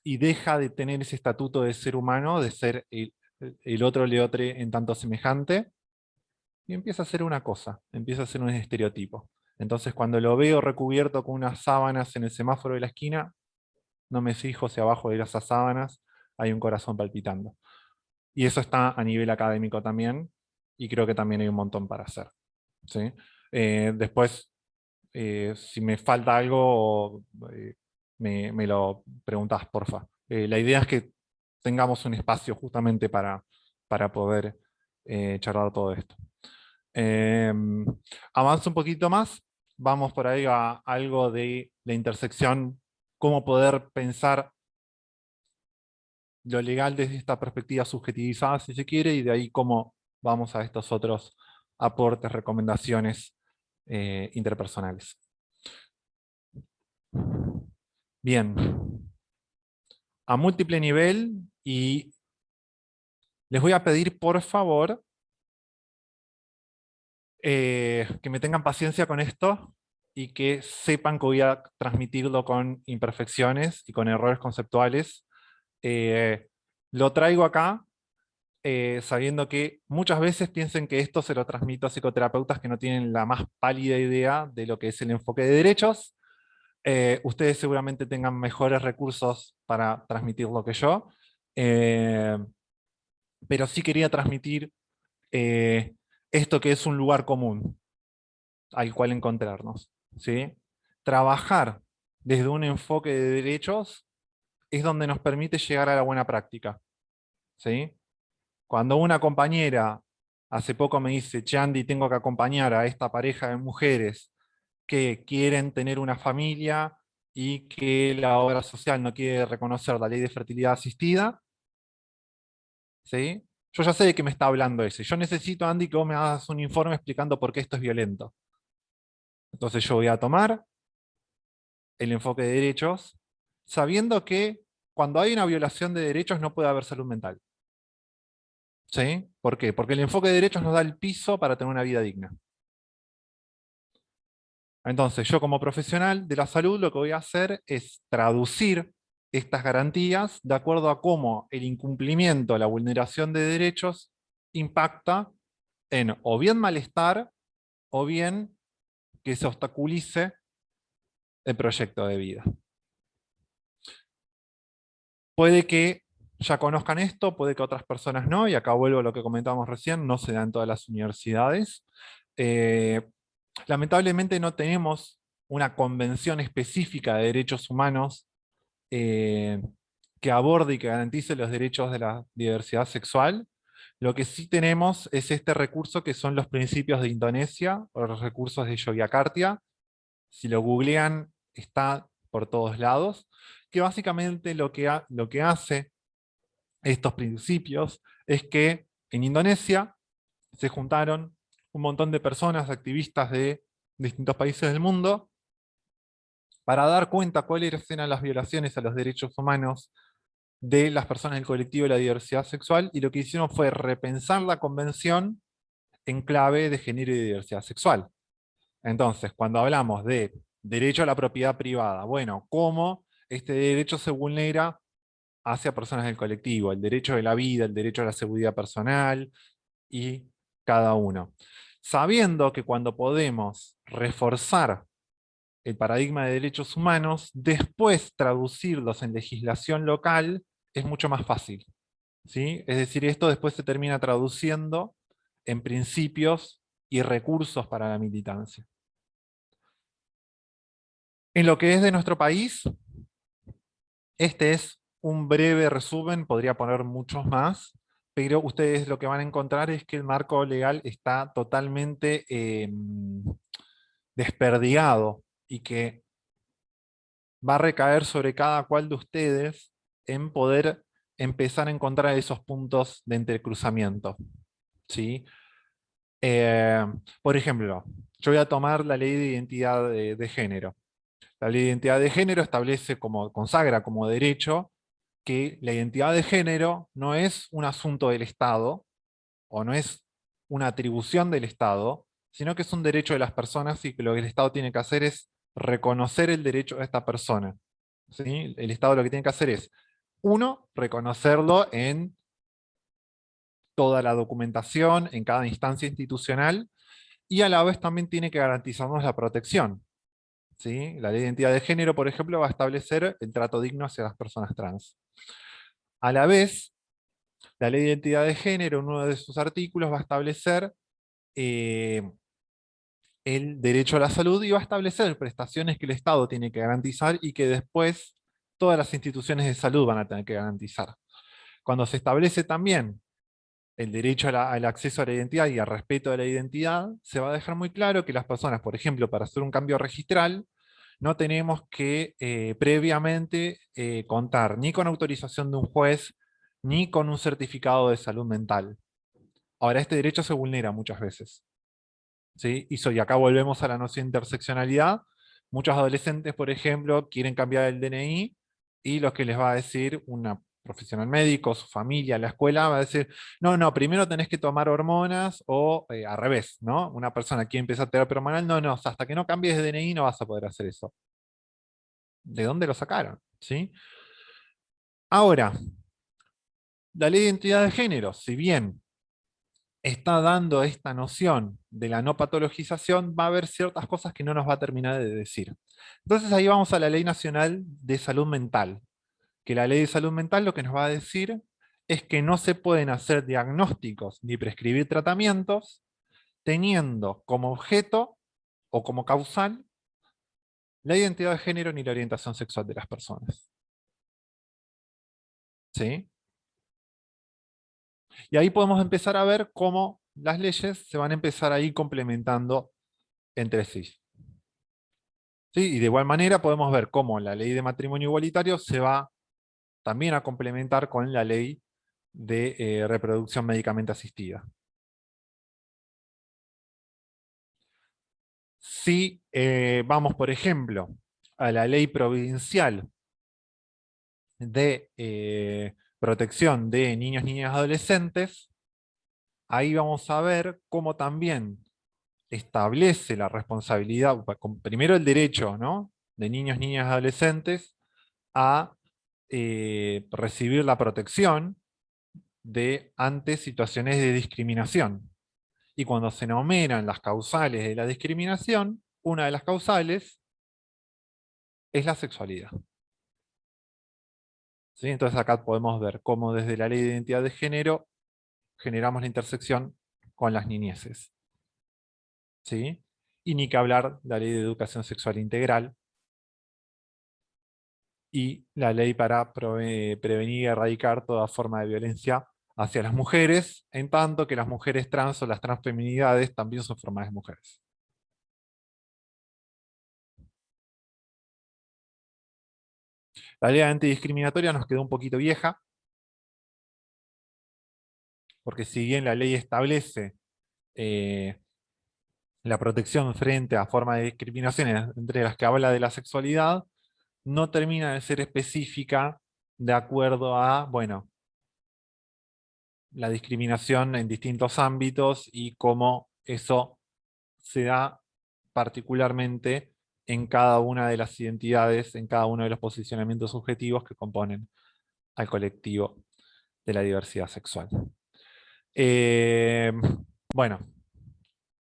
y deja de tener ese estatuto de ser humano, de ser el otro leotre en tanto semejante, y empieza a ser una cosa, empieza a ser un estereotipo. Entonces cuando lo veo recubierto con unas sábanas en el semáforo de la esquina, no me fijo si abajo de esas sábanas hay un corazón palpitando. Y eso está a nivel académico también, y creo que también hay un montón para hacer. ¿Sí? Después, si me falta algo, me lo preguntás, porfa. La idea es que tengamos un espacio justamente para poder charlar todo esto. Avanzo un poquito más, vamos por ahí a algo de la intersección, cómo poder pensar lo legal desde esta perspectiva subjetivizada, si se quiere, y de ahí cómo vamos a estos otros aportes, recomendaciones interpersonales. Bien. A múltiple nivel, y les voy a pedir, por favor, que me tengan paciencia con esto y que sepan que voy a transmitirlo con imperfecciones y con errores conceptuales. Lo traigo acá sabiendo que muchas veces piensen que esto se lo transmito a psicoterapeutas que no tienen la más pálida idea de lo que es el enfoque de derechos. Ustedes seguramente tengan mejores recursos para transmitirlo que yo, pero sí quería transmitir esto que es un lugar común al cual encontrarnos. ¿Sí? Trabajar desde un enfoque de derechos es donde nos permite llegar a la buena práctica. ¿Sí? Cuando una compañera hace poco me dice, Chandy, tengo que acompañar a esta pareja de mujeres que quieren tener una familia y que la obra social no quiere reconocer la ley de fertilidad asistida, ¿sí? Yo ya sé de qué me está hablando ese. Yo necesito, Andy, que vos me hagas un informe explicando por qué esto es violento. Entonces yo voy a tomar el enfoque de derechos, sabiendo que cuando hay una violación de derechos no puede haber salud mental. ¿Sí? ¿Por qué? Porque el enfoque de derechos nos da el piso para tener una vida digna. Entonces, yo como profesional de la salud lo que voy a hacer es traducir estas garantías de acuerdo a cómo el incumplimiento, la vulneración de derechos impacta en o bien malestar o bien que se obstaculice el proyecto de vida. Puede que ya conozcan esto, puede que otras personas no, y acá vuelvo a lo que comentábamos recién, no se da en todas las universidades. Lamentablemente no tenemos una convención específica de derechos humanos que aborde y que garantice los derechos de la diversidad sexual. Lo que sí tenemos es este recurso que son los principios de Indonesia, o los recursos de Yogyakarta. Si lo googlean, está por todos lados, que básicamente lo que hace estos principios es que en Indonesia se juntaron un montón de personas, activistas de distintos países del mundo, para dar cuenta cuáles eran las violaciones a los derechos humanos de las personas del colectivo de la diversidad sexual, y lo que hicieron fue repensar la convención en clave de género y diversidad sexual. Entonces, cuando hablamos de derecho a la propiedad privada, bueno, ¿cómo este derecho se vulnera hacia personas del colectivo? El derecho de la vida, el derecho a la seguridad personal y cada uno. Sabiendo que cuando podemos reforzar el paradigma de derechos humanos, después traducirlos en legislación local es mucho más fácil, ¿sí? Es decir, esto después se termina traduciendo en principios y recursos para la militancia. En lo que es de nuestro país, este es un breve resumen, podría poner muchos más, pero ustedes lo que van a encontrar es que el marco legal está totalmente desperdigado y que va a recaer sobre cada cual de ustedes en poder empezar a encontrar esos puntos de entrecruzamiento, ¿sí? Por ejemplo, yo voy a tomar la ley de identidad de género. La ley de identidad de género establece consagra como derecho que la identidad de género no es un asunto del Estado, o no es una atribución del Estado, sino que es un derecho de las personas, y que lo que el Estado tiene que hacer es reconocer el derecho de esta persona. ¿Sí? El Estado lo que tiene que hacer es, uno, reconocerlo en toda la documentación, en cada instancia institucional, y a la vez también tiene que garantizarnos la protección. ¿Sí? La ley de identidad de género, por ejemplo, va a establecer el trato digno hacia las personas trans. A la vez, la ley de identidad de género, en uno de sus artículos, va a establecer el derecho a la salud, y va a establecer prestaciones que el Estado tiene que garantizar y que después todas las instituciones de salud van a tener que garantizar. Cuando se establece también el derecho al acceso a la identidad y al respeto de la identidad, se va a dejar muy claro que las personas, por ejemplo, para hacer un cambio registral, no tenemos que previamente contar ni con autorización de un juez, ni con un certificado de salud mental. Ahora, este derecho se vulnera muchas veces, ¿sí? Y acá volvemos a la noción de interseccionalidad. Muchos adolescentes, por ejemplo, quieren cambiar el DNI, y lo que les va a decir una profesional médico, su familia, la escuela, va a decir, no, no, primero tenés que tomar hormonas, o al revés, ¿no? Una persona que empieza terapia hormonal, no, no, o sea, hasta que no cambies de DNI no vas a poder hacer eso. ¿De dónde lo sacaron? ¿Sí? Ahora, la ley de identidad de género, si bien está dando esta noción de la no patologización, va a haber ciertas cosas que no nos va a terminar de decir. Entonces ahí vamos a la Ley Nacional de Salud Mental, que la Ley de Salud Mental lo que nos va a decir es que no se pueden hacer diagnósticos ni prescribir tratamientos teniendo como objeto o como causal la identidad de género ni la orientación sexual de las personas. ¿Sí? Y ahí podemos empezar a ver cómo las leyes se van a empezar a ir complementando entre sí. ¿Sí? Y de igual manera podemos ver cómo la ley de matrimonio igualitario se va también a complementar con la ley de reproducción médicamente asistida. Si vamos, por ejemplo, a la ley provincial de protección de niños, niñas y adolescentes, ahí vamos a ver cómo también establece la responsabilidad, primero el derecho, ¿no?, de niños, niñas, adolescentes a recibir la protección ante situaciones de discriminación. Y cuando se enumeran las causales de la discriminación, una de las causales es la sexualidad. ¿Sí? Entonces acá podemos ver cómo desde la ley de identidad de género generamos la intersección con las niñeces. ¿Sí? Y ni que hablar de la ley de educación sexual integral y la ley para prevenir y erradicar toda forma de violencia hacia las mujeres, en tanto que las mujeres trans o las transfeminidades también son formas de mujeres. La ley antidiscriminatoria nos quedó un poquito vieja, porque si bien la ley establece la protección frente a formas de discriminaciones entre las que habla de la sexualidad, no termina de ser específica de acuerdo a, bueno, la discriminación en distintos ámbitos y cómo eso se da particularmente en cada una de las identidades, en cada uno de los posicionamientos subjetivos que componen al colectivo de la diversidad sexual. Bueno,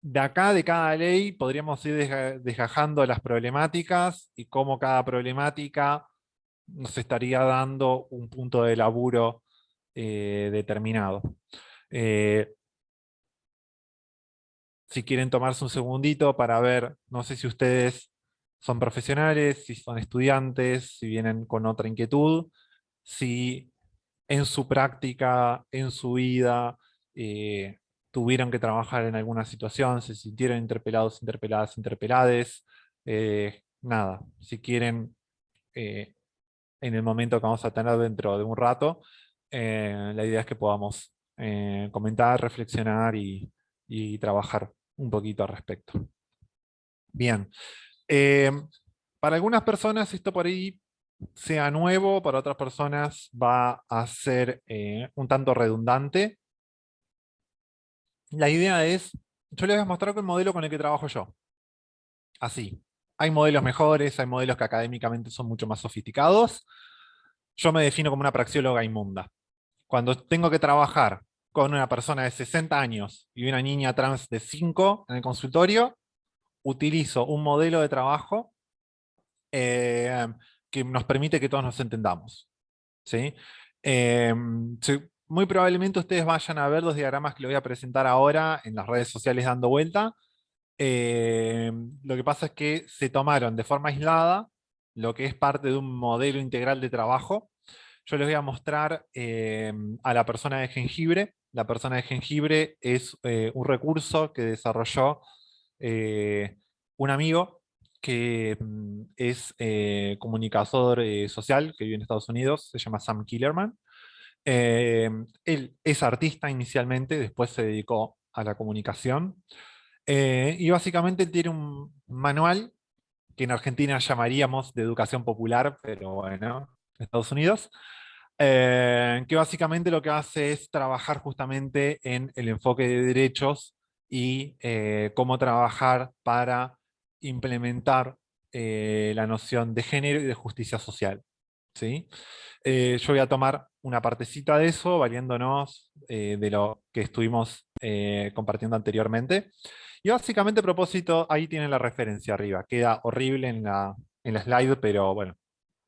de acá, de cada ley, podríamos ir desgajando las problemáticas y cómo cada problemática nos estaría dando un punto de laburo determinado. Si quieren tomarse un segundito para ver, no sé si ustedes son profesionales, si son estudiantes, si vienen con otra inquietud, si en su práctica, en su vida, tuvieron que trabajar en alguna situación, se sintieron interpelados, interpeladas, interpelades. Nada, si quieren, en el momento que vamos a tener dentro de un rato, la idea es que podamos comentar, reflexionar y trabajar un poquito al respecto. Bien. Para algunas personas esto por ahí sea nuevo, para otras personas va a ser un tanto redundante. La idea es, yo les voy a mostrar el modelo con el que trabajo yo. Así. Hay modelos mejores, hay modelos que académicamente son mucho más sofisticados. Yo me defino como una praxióloga inmunda. Cuando tengo que trabajar con una persona de 60 años y una niña trans de 5 en el consultorio, utilizo un modelo de trabajo que nos permite que todos nos entendamos. ¿Sí? Muy probablemente ustedes vayan a ver los diagramas que les voy a presentar ahora en las redes sociales dando vuelta. Lo que pasa es que se tomaron de forma aislada lo que es parte de un modelo integral de trabajo. Yo les voy a mostrar a la persona de jengibre. La persona de jengibre es un recurso que desarrolló un amigo que es comunicador social, que vive en Estados Unidos, se llama Sam Killerman. Él es artista inicialmente, después se dedicó a la comunicación. Y básicamente tiene un manual que en Argentina llamaríamos de educación popular, pero bueno, en Estados Unidos, que básicamente lo que hace es trabajar justamente en el enfoque de derechos y cómo trabajar para implementar la noción de género y de justicia social. ¿Sí? Yo voy a tomar una partecita de eso, valiéndonos de lo que estuvimos compartiendo anteriormente. Y básicamente a propósito, ahí tienen la referencia arriba. Queda horrible en la slide, pero bueno,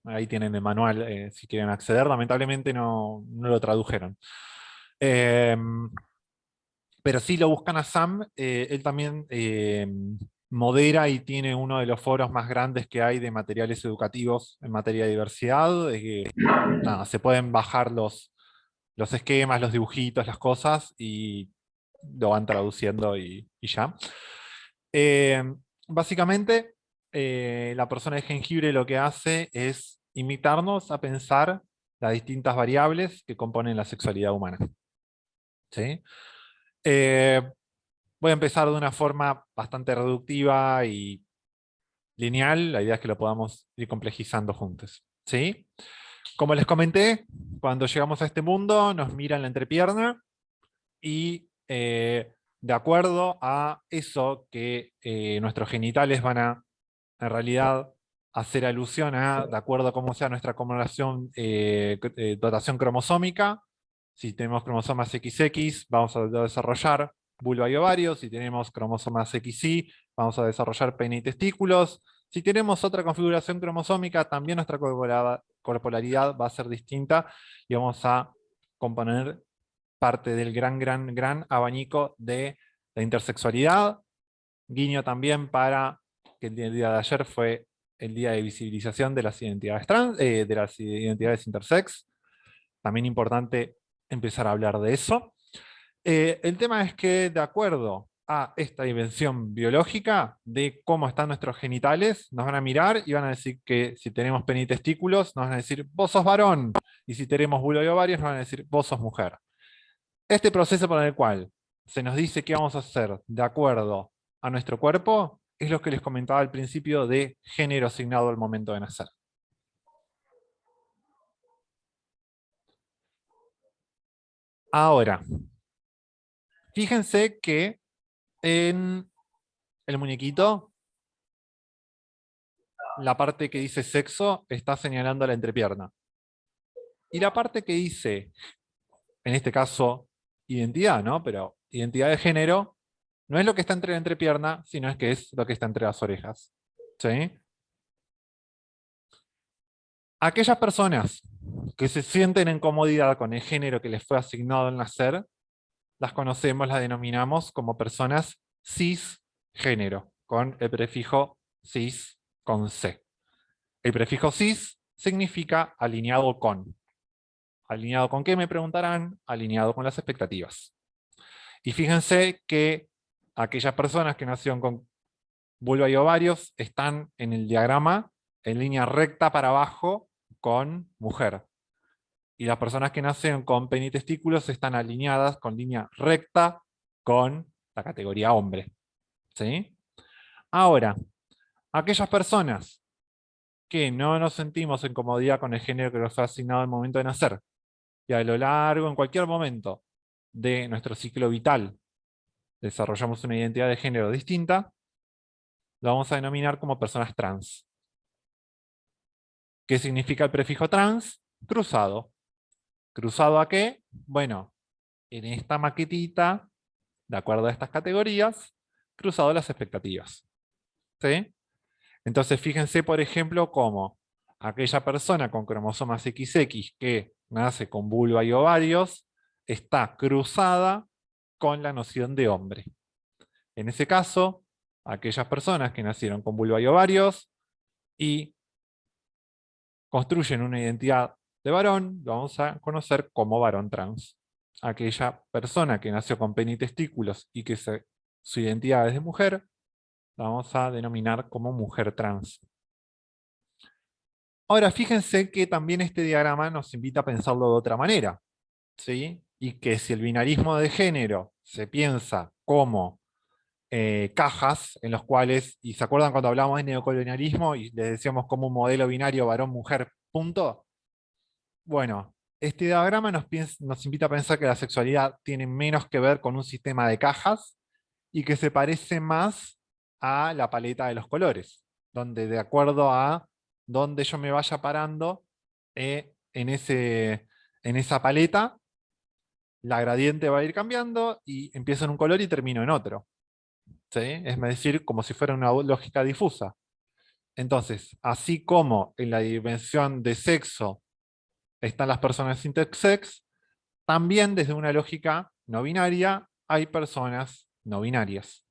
ahí tienen el manual si quieren acceder. Lamentablemente no lo tradujeron. Pero si lo buscan a Sam, él también modera y tiene uno de los foros más grandes que hay de materiales educativos en materia de diversidad. Nada, se pueden bajar los esquemas, los dibujitos, las cosas, y lo van traduciendo y ya. Básicamente, la persona de jengibre lo que hace es invitarnos a pensar las distintas variables que componen la sexualidad humana. ¿Sí? Voy a empezar de una forma bastante reductiva y lineal. La idea es que lo podamos ir complejizando juntos. ¿Sí? Como les comenté, cuando llegamos a este mundo nos miran la entrepierna y de acuerdo a eso que nuestros genitales van a, en realidad, hacer alusión a, de acuerdo a cómo sea nuestra acumulación, dotación cromosómica. Si tenemos cromosomas XX, vamos a desarrollar vulva y ovario. Si tenemos cromosomas XY, vamos a desarrollar pene y testículos. Si tenemos otra configuración cromosómica, también nuestra corporalidad va a ser distinta y vamos a componer parte del gran abanico de la intersexualidad. Guiño también para que el día de ayer fue el día de visibilización de las identidades trans, de las identidades intersex. También importante empezar a hablar de eso. El tema es que, de acuerdo a esta dimensión biológica de cómo están nuestros genitales, nos van a mirar y van a decir que si tenemos pene y testículos, nos van a decir, vos sos varón. Y si tenemos vulva y ovarios, nos van a decir, vos sos mujer. Este proceso por el cual se nos dice qué vamos a hacer de acuerdo a nuestro cuerpo es lo que les comentaba al principio de género asignado al momento de nacer. Ahora, fíjense que en el muñequito, la parte que dice sexo está señalando la entrepierna. Y la parte que dice, en este caso, identidad, ¿no? Pero identidad de género, no es lo que está entre la entrepierna, sino es que es lo que está entre las orejas. ¿Sí? Aquellas personas que se sienten en comodidad con el género que les fue asignado al nacer, las conocemos, las denominamos como personas cisgénero, con el prefijo cis con C. El prefijo cis significa alineado con. ¿Alineado con qué, me preguntarán? Alineado con las expectativas. Y fíjense que aquellas personas que nacieron con vulva y ovarios están en el diagrama en línea recta para abajo con mujer. Y las personas que nacen con pene y testículos están alineadas con línea recta con la categoría hombre. ¿Sí? Ahora, aquellas personas que no nos sentimos en comodidad con el género que nos fue asignado al momento de nacer, y a lo largo, en cualquier momento de nuestro ciclo vital, desarrollamos una identidad de género distinta, lo vamos a denominar como personas trans. ¿Qué significa el prefijo trans? Cruzado. ¿Cruzado a qué? Bueno, en esta maquetita, de acuerdo a estas categorías, cruzado las expectativas. ¿Sí? Entonces fíjense, por ejemplo, cómo aquella persona con cromosomas XX que nace con vulva y ovarios está cruzada con la noción de hombre. En ese caso, aquellas personas que nacieron con vulva y ovarios y construyen una identidad de varón, lo vamos a conocer como varón trans. Aquella persona que nació con pene y testículos y que su identidad es de mujer, la vamos a denominar como mujer trans. Ahora, fíjense que también este diagrama nos invita a pensarlo de otra manera, ¿sí? Y que si el binarismo de género se piensa como cajas en los cuales, y se acuerdan cuando hablamos de neocolonialismo y les decíamos como un modelo binario varón-mujer, punto. Bueno, este diagrama nos invita a pensar que la sexualidad tiene menos que ver con un sistema de cajas y que se parece más a la paleta de los colores, donde de acuerdo a donde yo me vaya parando en esa paleta, la gradiente va a ir cambiando y empiezo en un color y termino en otro. ¿Sí? Es decir, como si fuera una lógica difusa. Entonces, así como en la dimensión de sexo están las personas intersex, también desde una lógica no binaria hay personas no binarias.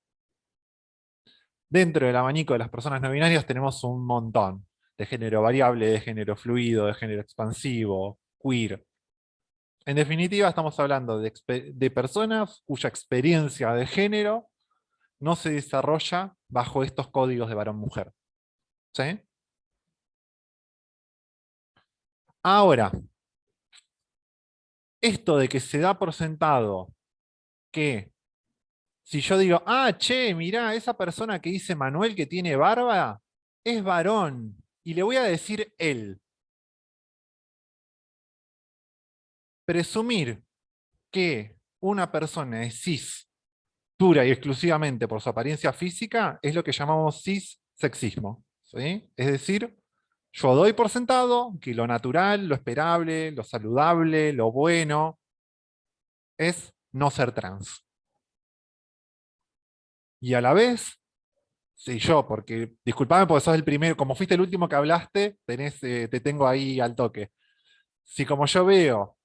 Dentro del abanico de las personas no binarias tenemos un montón de género variable, de género fluido, de género expansivo, queer. En definitiva, estamos hablando de personas cuya experiencia de género no se desarrolla bajo estos códigos de varón-mujer. ¿Sí? Ahora, esto de que se da por sentado que si yo digo, ah, che, mirá, esa persona que dice Manuel que tiene barba, es varón, y le voy a decir él. Presumir que una persona es cis pura y exclusivamente por su apariencia física, es lo que llamamos cissexismo, ¿sí? Es decir, yo doy por sentado que lo natural, lo esperable, lo saludable, lo bueno, es no ser trans. Y a la vez, sí, yo, porque, disculpame porque sos el primero, como fuiste el último que hablaste, te tengo ahí al toque. Si como yo veo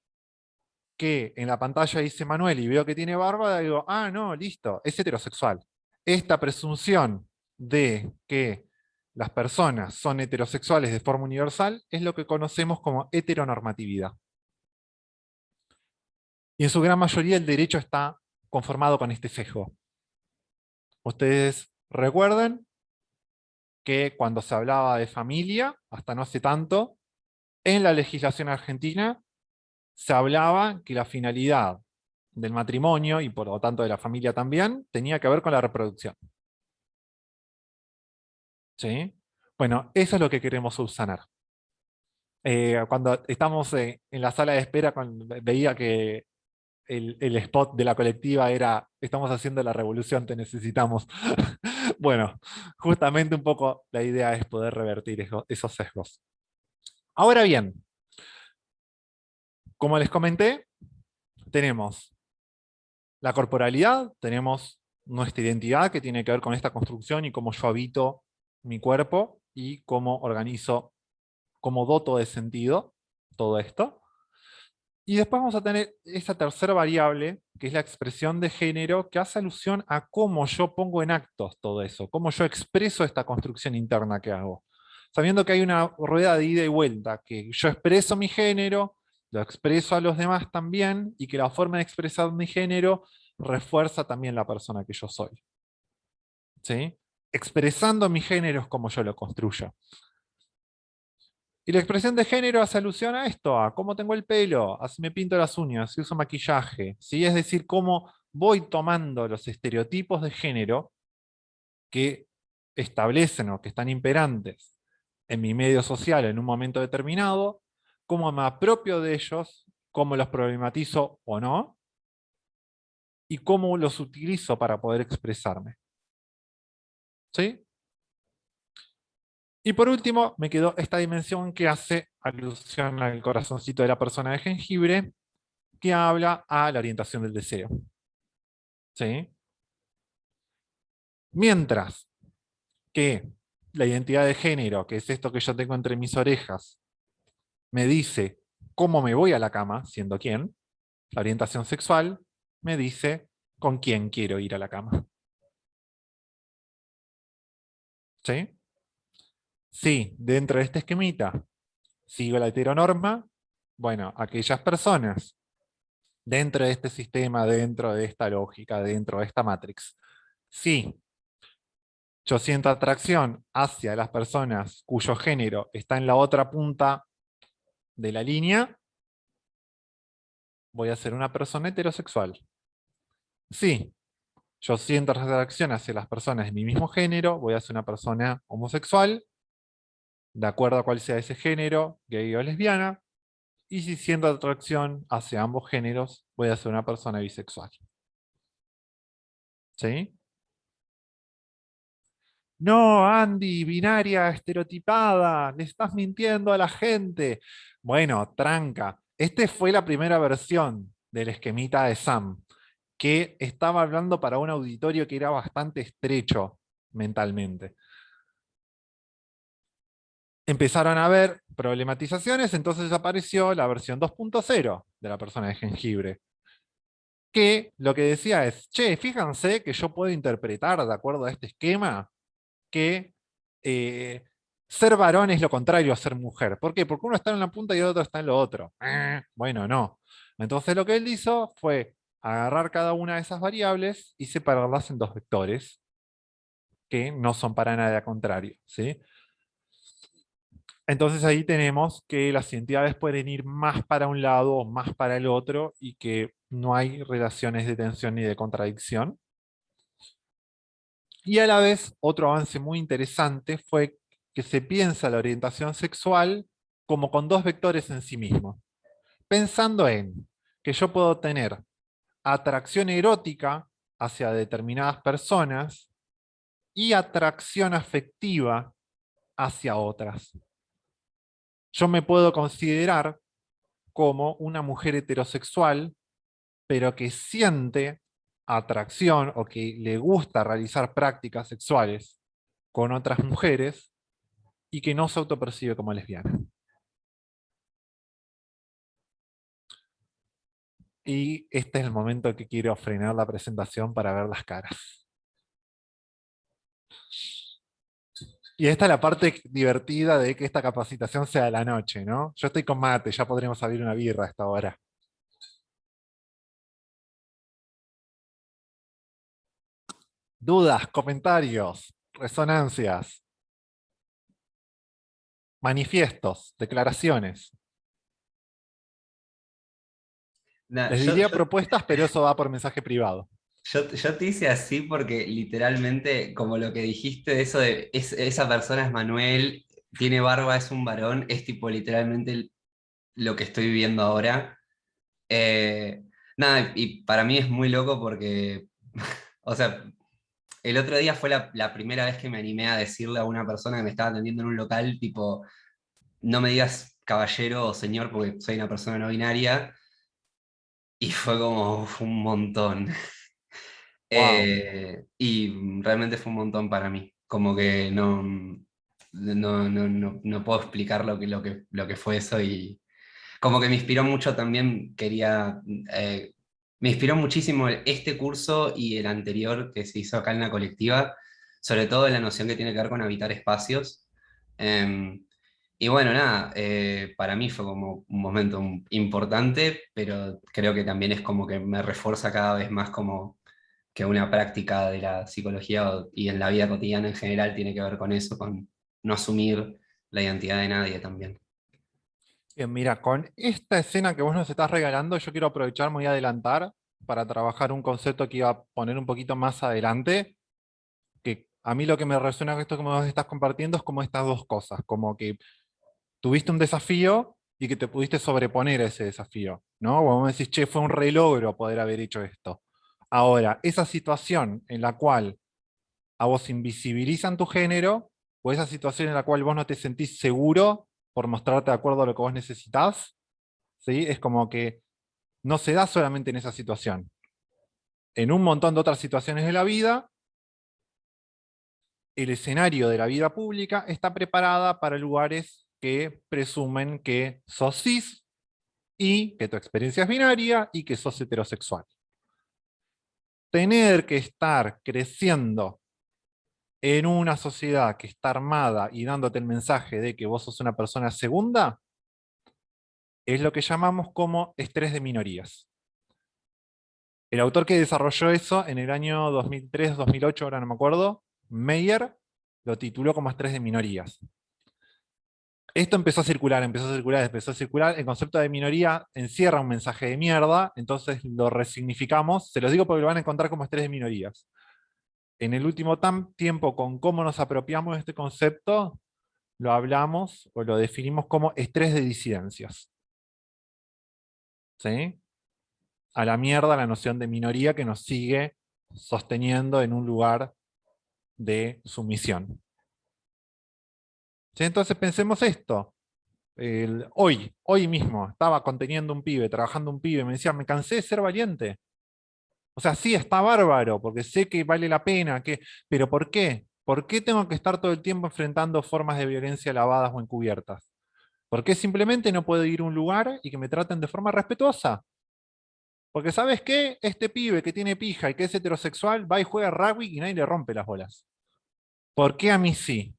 que en la pantalla dice Manuel y veo que tiene barba, digo, ah, no, listo, es heterosexual. Esta presunción de que las personas son heterosexuales de forma universal es lo que conocemos como heteronormatividad. Y en su gran mayoría el derecho está conformado con este sesgo. Ustedes recuerdan que cuando se hablaba de familia, hasta no hace tanto, en la legislación argentina se hablaba que la finalidad del matrimonio, y por lo tanto de la familia también, tenía que ver con la reproducción. ¿Sí? Bueno, eso es lo que queremos subsanar. Cuando estamos en la sala de espera, veía que el spot de la colectiva era estamos haciendo la revolución, te necesitamos. Bueno, justamente un poco la idea es poder revertir esos sesgos. Ahora bien, como les comenté, tenemos la corporalidad, tenemos nuestra identidad que tiene que ver con esta construcción y cómo yo habito mi cuerpo y cómo organizo, cómo doto de sentido todo esto. Y después vamos a tener esta tercera variable, que es la expresión de género, que hace alusión a cómo yo pongo en actos todo eso, cómo yo expreso esta construcción interna que hago. Sabiendo que hay una rueda de ida y vuelta, que yo expreso mi género, lo expreso a los demás también, y que la forma de expresar mi género refuerza también la persona que yo soy. ¿Sí? Expresando mi género es como yo lo construyo. Y la expresión de género hace alusión a esto, a cómo tengo el pelo, a si me pinto las uñas, si uso maquillaje, ¿sí? Es decir, cómo voy tomando los estereotipos de género que establecen o que están imperantes en mi medio social en un momento determinado, cómo me apropio de ellos, cómo los problematizo o no, y cómo los utilizo para poder expresarme. ¿Sí? Y por último, me quedó esta dimensión que hace alusión al corazoncito de la persona de jengibre, que habla a la orientación del deseo. ¿Sí? Mientras que la identidad de género, que es esto que yo tengo entre mis orejas, me dice cómo me voy a la cama, siendo quién, la orientación sexual me dice con quién quiero ir a la cama. ¿Sí? Sí, dentro de este esquemita sigo la heteronorma, bueno, aquellas personas dentro de este sistema, dentro de esta lógica, dentro de esta matrix. Sí, yo siento atracción hacia las personas cuyo género está en la otra punta de la línea, voy a ser una persona heterosexual. Sí, yo siento atracción hacia las personas de mi mismo género, voy a ser una persona homosexual, de acuerdo a cuál sea ese género, gay o lesbiana, y si siento atracción hacia ambos géneros, voy a ser una persona bisexual. ¿Sí? No, Andy, binaria, estereotipada, le estás mintiendo a la gente. Bueno, tranca. Esta fue la primera versión del esquemita de Sam, que estaba hablando para un auditorio que era bastante estrecho mentalmente. Empezaron a haber problematizaciones, entonces apareció la versión 2.0 de la persona de jengibre, que lo que decía es, che, fíjense que yo puedo interpretar de acuerdo a este esquema que ser varón es lo contrario a ser mujer. ¿Por qué? Porque uno está en la punta y el otro está en lo otro. Bueno, no. Entonces lo que él hizo fue agarrar cada una de esas variables y separarlas en dos vectores que no son para nada contrario. ¿Sí? Entonces ahí tenemos que las identidades pueden ir más para un lado o más para el otro y que no hay relaciones de tensión ni de contradicción. Y a la vez, otro avance muy interesante fue que se piensa la orientación sexual como con dos vectores en sí mismo. Pensando en que yo puedo tener atracción erótica hacia determinadas personas y atracción afectiva hacia otras. Yo me puedo considerar como una mujer heterosexual, pero que siente atracción o que le gusta realizar prácticas sexuales con otras mujeres y que no se autopercibe como lesbiana. Y este es el momento que quiero frenar la presentación para ver las caras. Y esta es la parte divertida de que esta capacitación sea a la noche, ¿no? Yo estoy con mate, ya podríamos abrir una birra a esta hora. Dudas, comentarios, resonancias, manifiestos, declaraciones. Nah, Les diría propuestas, pero eso va por mensaje privado. yo te hice así porque literalmente, como lo que dijiste, eso de esa persona es Manuel, tiene barba, es un varón, es tipo literalmente lo que estoy viviendo ahora. Nada, y para mí es muy loco porque, o sea, el otro día fue la primera vez que me animé a decirle a una persona que me estaba atendiendo en un local, tipo, no me digas caballero o señor porque soy una persona no binaria, y fue como uf, un montón. Wow. Y realmente fue un montón para mí, como que no puedo explicar lo que fue eso y como que me inspiró mucho también, me inspiró muchísimo este curso y el anterior que se hizo acá en la colectiva, sobre todo en la noción que tiene que ver con habitar espacios. Em, y bueno, nada, para mí fue como un momento importante, pero creo que también es como que me refuerza cada vez más como que una práctica de la psicología y en la vida cotidiana en general tiene que ver con eso, con no asumir la identidad de nadie también. Bien, mira, con esta escena que vos nos estás regalando, yo quiero aprovechar, me voy a adelantar para trabajar un concepto que iba a poner un poquito más adelante, que a mí lo que me resuena con esto que vos estás compartiendo es como estas dos cosas, como que tuviste un desafío y que te pudiste sobreponer a ese desafío, ¿no? Vos me decís, che, fue un relogro poder haber hecho esto. Ahora, esa situación en la cual a vos invisibilizan tu género, o esa situación en la cual vos no te sentís seguro por mostrarte de acuerdo a lo que vos necesitás, ¿sí? Es como que no se da solamente en esa situación. En un montón de otras situaciones de la vida, el escenario de la vida pública está preparada para lugares que presumen que sos cis y que tu experiencia es binaria y que sos heterosexual. Tener que estar creciendo en una sociedad que está armada y dándote el mensaje de que vos sos una persona segunda, es lo que llamamos como estrés de minorías. El autor que desarrolló eso en el año 2003-2008, ahora no me acuerdo, Meyer, lo tituló como estrés de minorías. Esto empezó a circular, el concepto de minoría encierra un mensaje de mierda, entonces lo resignificamos, se los digo porque lo van a encontrar como estrés de minorías. En el último tiempo, con cómo nos apropiamos de este concepto, lo hablamos o lo definimos como estrés de disidencias. ¿Sí? A la mierda la noción de minoría que nos sigue sosteniendo en un lugar de sumisión. ¿Sí? Entonces pensemos esto. Hoy mismo, estaba conteniendo un pibe, trabajando un pibe, me decía, me cansé de ser valiente. O sea, sí, está bárbaro, porque sé que vale la pena, pero ¿por qué? ¿Por qué tengo que estar todo el tiempo enfrentando formas de violencia lavadas o encubiertas? ¿Por qué simplemente no puedo ir a un lugar y que me traten de forma respetuosa? Porque ¿sabes qué? Este pibe que tiene pija y que es heterosexual va y juega rugby y nadie le rompe las bolas. ¿Por qué a mí sí?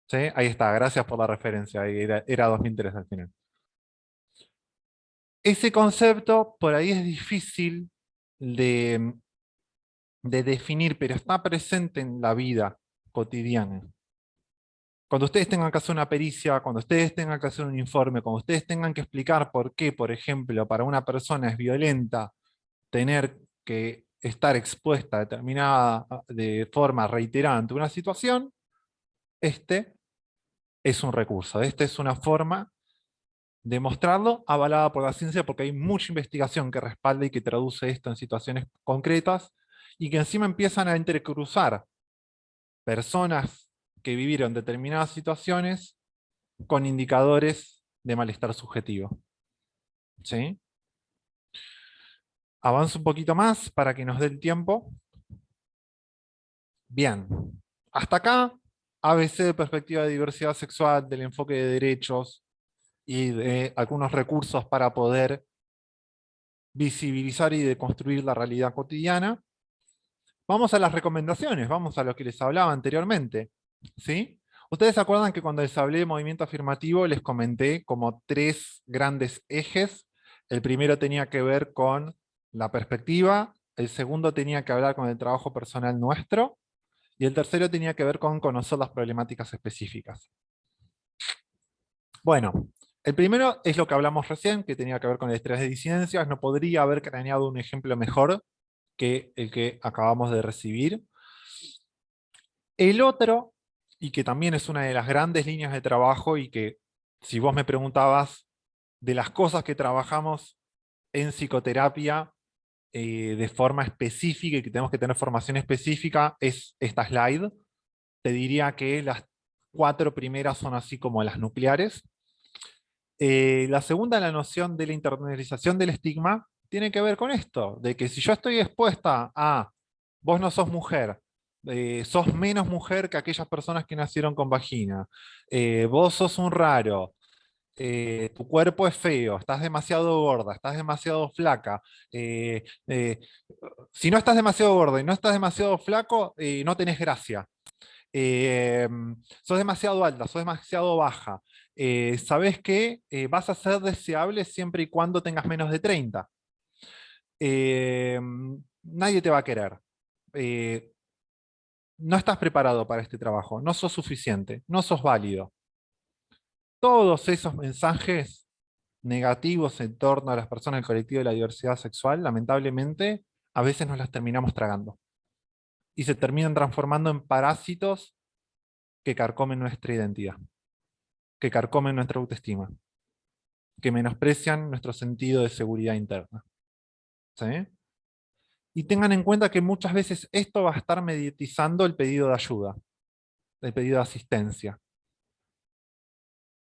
¿Sí? Ahí está, gracias por la referencia, era 2003 al final. Ese concepto por ahí es difícil de definir, pero está presente en la vida cotidiana. Cuando ustedes tengan que hacer una pericia, cuando ustedes tengan que hacer un informe, cuando ustedes tengan que explicar por qué, por ejemplo, para una persona es violenta tener que estar expuesta de forma reiterada ante una situación, este es un recurso, esta es una forma demostrarlo, avalada por la ciencia, porque hay mucha investigación que respalda y que traduce esto en situaciones concretas, y que encima empiezan a intercruzar personas que vivieron determinadas situaciones con indicadores de malestar subjetivo. ¿Sí? Avanzo un poquito más para que nos dé el tiempo. Bien, hasta acá, ABC de perspectiva de diversidad sexual, del enfoque de derechos y de algunos recursos para poder visibilizar y deconstruir la realidad cotidiana. Vamos a las recomendaciones, vamos a lo que les hablaba anteriormente. ¿Sí? Ustedes se acuerdan que cuando les hablé de movimiento afirmativo les comenté como 3 grandes ejes. El primero tenía que ver con la perspectiva, el segundo tenía que ver con el trabajo personal nuestro, y el tercero tenía que ver con conocer las problemáticas específicas. Bueno, el primero es lo que hablamos recién, que tenía que ver con el estrés de disidencias. No podría haber craneado un ejemplo mejor que el que acabamos de recibir. El otro, y que también es una de las grandes líneas de trabajo, y que si vos me preguntabas de las cosas que trabajamos en psicoterapia de forma específica y que tenemos que tener formación específica, es esta slide. Te diría que las 4 primeras son así como las nucleares. La segunda, la noción de la internalización del estigma, tiene que ver con esto, de que si yo estoy expuesta a vos no sos mujer, sos menos mujer que aquellas personas que nacieron con vagina, vos sos un raro, tu cuerpo es feo, estás demasiado gorda, estás demasiado flaca, eh, eh, si no estás demasiado gorda y no estás demasiado flaco, no tenés gracia. Eh, sos demasiado alta, sos demasiado baja. ¿Sabés qué? Vas a ser deseable siempre y cuando tengas menos de 30. Nadie te va a querer. Eh, no estás preparado para este trabajo, no sos suficiente, no sos válido. Todos esos mensajes negativos en torno a las personas del colectivo de la diversidad sexual, lamentablemente, a veces nos las terminamos tragando. Y se terminan transformando en parásitos que carcomen nuestra identidad, que carcomen nuestra autoestima, que menosprecian nuestro sentido de seguridad interna. ¿Sí? Y tengan en cuenta que muchas veces esto va a estar mediatizando el pedido de ayuda, el pedido de asistencia.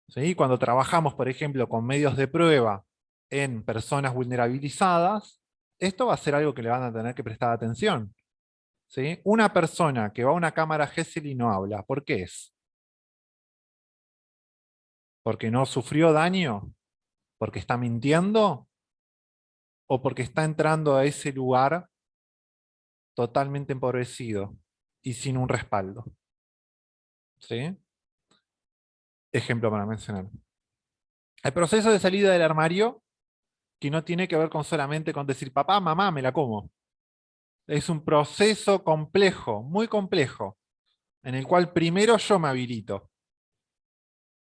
¿Sí? Cuando trabajamos, por ejemplo, con medios de prueba en personas vulnerabilizadas, esto va a ser algo que le van a tener que prestar atención. ¿Sí? Una persona que va a una cámara Gesell y no habla, ¿por qué es? ¿Porque no sufrió daño? ¿Porque está mintiendo? ¿O porque está entrando a ese lugar totalmente empobrecido y sin un respaldo? ¿Sí? Ejemplo para mencionar. El proceso de salida del armario, que no tiene que ver con solamente con decir, papá, mamá, me la como. Es un proceso complejo, muy complejo, en el cual primero yo me habilito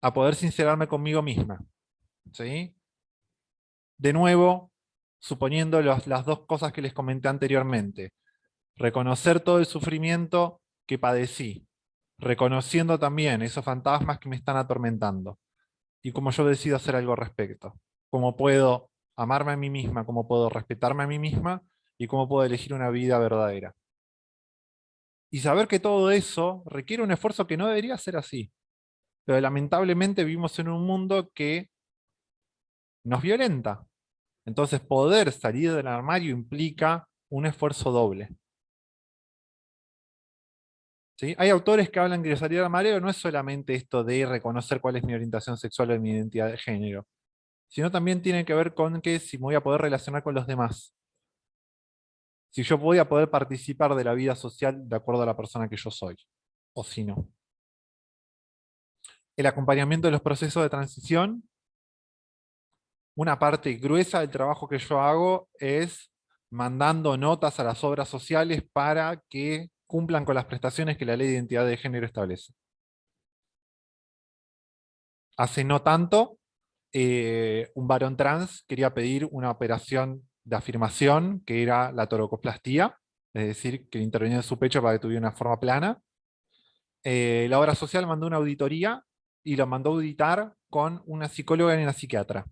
a poder sincerarme conmigo misma. ¿Sí? De nuevo, suponiendo las 2 cosas que les comenté anteriormente. Reconocer todo el sufrimiento que padecí, reconociendo también esos fantasmas que me están atormentando, y cómo yo decido hacer algo al respecto. Cómo puedo amarme a mí misma, cómo puedo respetarme a mí misma, y cómo puedo elegir una vida verdadera. Y saber que todo eso requiere un esfuerzo que no debería ser así. Pero lamentablemente vivimos en un mundo que nos violenta. Entonces poder salir del armario implica un esfuerzo doble. ¿Sí? Hay autores que hablan que salir del armario no es solamente esto de reconocer cuál es mi orientación sexual o mi identidad de género, sino también tiene que ver con que si me voy a poder relacionar con los demás. Si yo voy a poder participar de la vida social de acuerdo a la persona que yo soy, o si no. El acompañamiento de los procesos de transición. Una parte gruesa del trabajo que yo hago es mandando notas a las obras sociales para que cumplan con las prestaciones que la Ley de Identidad de Género establece. Hace no tanto, un varón trans quería pedir una operación de afirmación, que era la toracoplastía, es decir, que intervenía en su pecho para que tuviera una forma plana. La obra social mandó una auditoría y lo mandó a auditar con una psicóloga y una psiquiatra.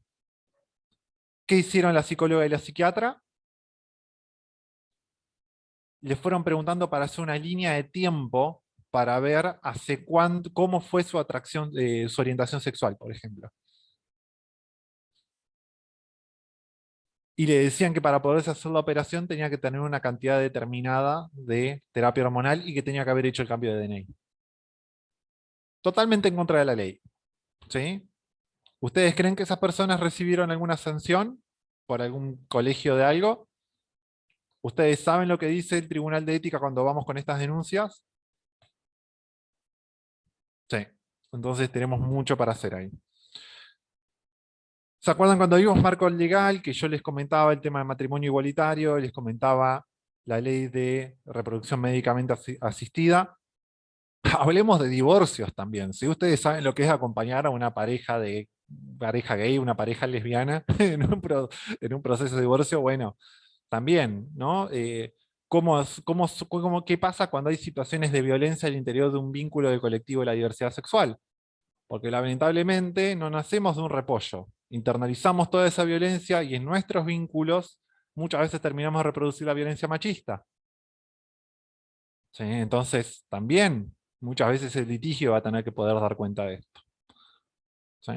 ¿Qué hicieron la psicóloga y la psiquiatra? Le fueron preguntando para hacer una línea de tiempo para ver cómo fue su atracción, su orientación sexual, por ejemplo. Y le decían que para poderse hacer la operación tenía que tener una cantidad determinada de terapia hormonal y que tenía que haber hecho el cambio de DNI. Totalmente en contra de la ley. ¿Sí? ¿Ustedes creen que esas personas recibieron alguna sanción por algún colegio de algo? ¿Ustedes saben lo que dice el Tribunal de Ética cuando vamos con estas denuncias? Sí. Entonces tenemos mucho para hacer ahí. ¿Se acuerdan cuando vimos marco legal, que yo les comentaba el tema del matrimonio igualitario, les comentaba la ley de reproducción médicamente asistida? Hablemos de divorcios también. Si ustedes saben lo que es acompañar a una pareja gay, una pareja lesbiana en un proceso de divorcio, bueno, también, ¿no? ¿Qué pasa cuando hay situaciones de violencia al interior de un vínculo del colectivo de la diversidad sexual? Porque lamentablemente no nacemos de un repollo. Internalizamos toda esa violencia y en nuestros vínculos muchas veces terminamos de reproducir la violencia machista. ¿Sí? Entonces, también muchas veces el litigio va a tener que poder dar cuenta de esto. ¿Sí?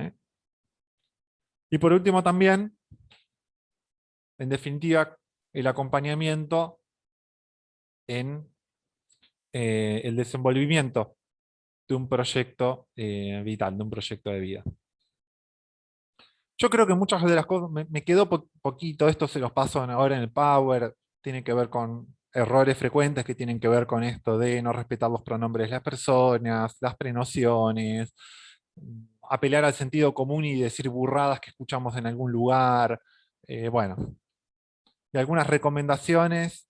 Y por último también, en definitiva, el acompañamiento en el desenvolvimiento de un proyecto vital, de un proyecto de vida. Yo creo que muchas de las cosas, me quedó poquito, esto se los paso ahora en el Power, tiene que ver con errores frecuentes que tienen que ver con esto de no respetar los pronombres de las personas, las prenociones, apelar al sentido común y decir burradas que escuchamos en algún lugar, bueno, y algunas recomendaciones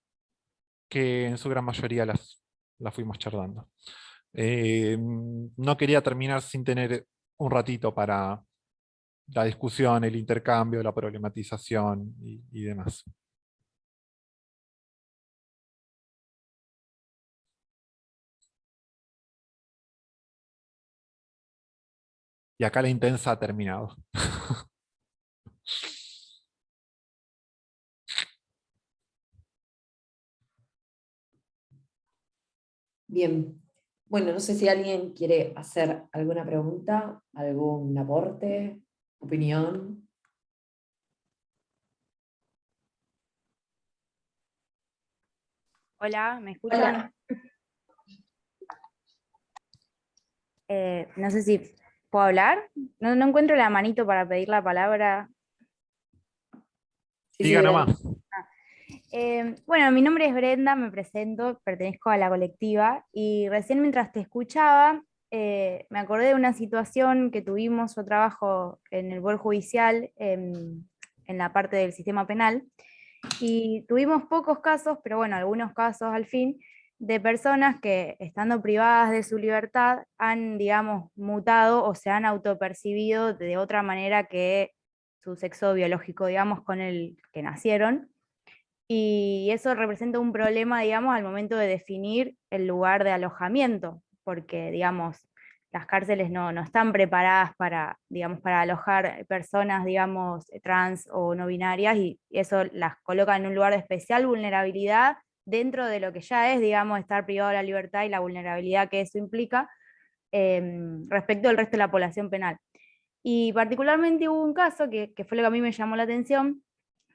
que en su gran mayoría las fuimos charlando. No quería terminar sin tener un ratito para la discusión, el intercambio, la problematización y demás. Y acá la intensa ha terminado. Bien. Bueno, no sé si alguien quiere hacer alguna pregunta, algún aporte, opinión. Hola, ¿me escuchan? No sé si puedo hablar. No encuentro la manito para pedir la palabra. Sí, Diga Brenda. nomás. Bueno, mi nombre es Brenda, me presento, pertenezco a la colectiva y recién mientras te escuchaba me acordé de una situación que tuvimos. Yo trabajo en el Poder Judicial en la parte del sistema penal y tuvimos pocos casos, pero bueno, algunos casos al fin, de personas que estando privadas de su libertad han, digamos, mutado o se han autopercibido de otra manera que su sexo biológico, digamos, con el que nacieron. Y eso representa un problema, digamos, al momento de definir el lugar de alojamiento, porque, digamos, las cárceles no están preparadas para, digamos, para alojar personas, digamos, trans o no binarias, y eso las coloca en un lugar de especial vulnerabilidad dentro de lo que ya es, digamos, estar privado de la libertad y la vulnerabilidad que eso implica respecto al resto de la población penal. Y particularmente hubo un caso que fue lo que a mí me llamó la atención,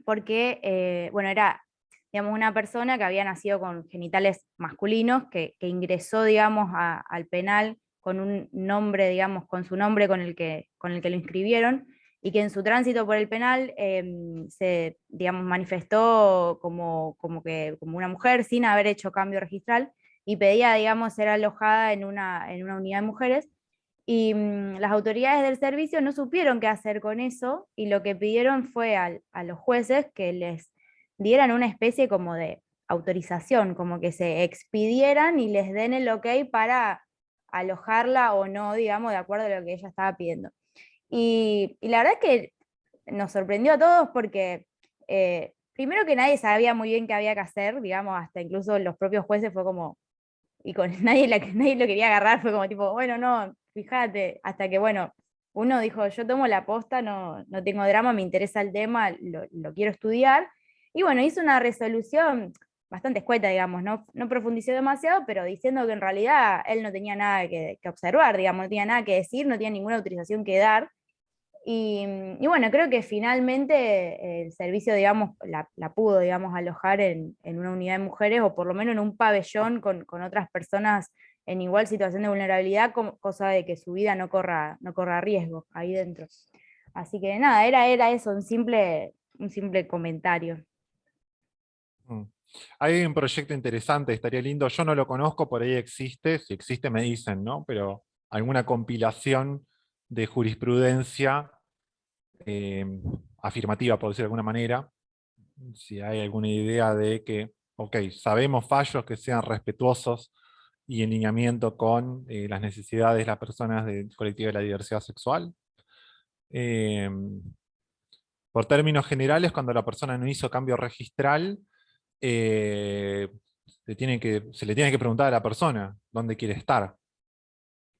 porque, bueno, era, digamos, una persona que había nacido con genitales masculinos, que ingresó, digamos, al penal con un nombre, digamos, con su nombre con el que lo inscribieron, y que en su tránsito por el penal se, digamos, manifestó como una mujer sin haber hecho cambio registral, y pedía, digamos, ser alojada en una unidad de mujeres. Y las autoridades del servicio no supieron qué hacer con eso, y lo que pidieron fue a los jueces que les dieran una especie como de autorización, como que se expidieran y les den el ok para alojarla o no, digamos, de acuerdo a lo que ella estaba pidiendo. Y la verdad es que nos sorprendió a todos porque primero que nadie sabía muy bien qué había que hacer, digamos, hasta incluso los propios jueces fue como, y con nadie lo quería agarrar, fue como tipo, bueno, no, fíjate, hasta que, bueno, uno dijo, yo tomo la posta, no tengo drama, me interesa el tema, lo quiero estudiar. Y bueno, hizo una resolución bastante escueta, digamos, no profundizó demasiado, pero diciendo que en realidad él no tenía nada que observar, digamos, no tenía nada que decir, no tenía ninguna autorización que dar. Y bueno, creo que finalmente el servicio, digamos, la pudo, digamos, alojar en una unidad de mujeres o por lo menos en un pabellón con otras personas en igual situación de vulnerabilidad, cosa de que su vida no corra riesgo ahí dentro. Así que nada, era eso, un simple comentario. Mm. Hay un proyecto interesante, estaría lindo, yo no lo conozco, por ahí existe, si existe me dicen, ¿no? Pero alguna compilación de jurisprudencia eh, afirmativa, por decirlo de alguna manera, si hay alguna idea de que, ok, sabemos fallos que sean respetuosos y en lineamiento con las necesidades de las personas del colectivo de la diversidad sexual. Eh, por términos generales, cuando la persona no hizo cambio registral, eh, se le tiene que preguntar a la persona dónde quiere estar.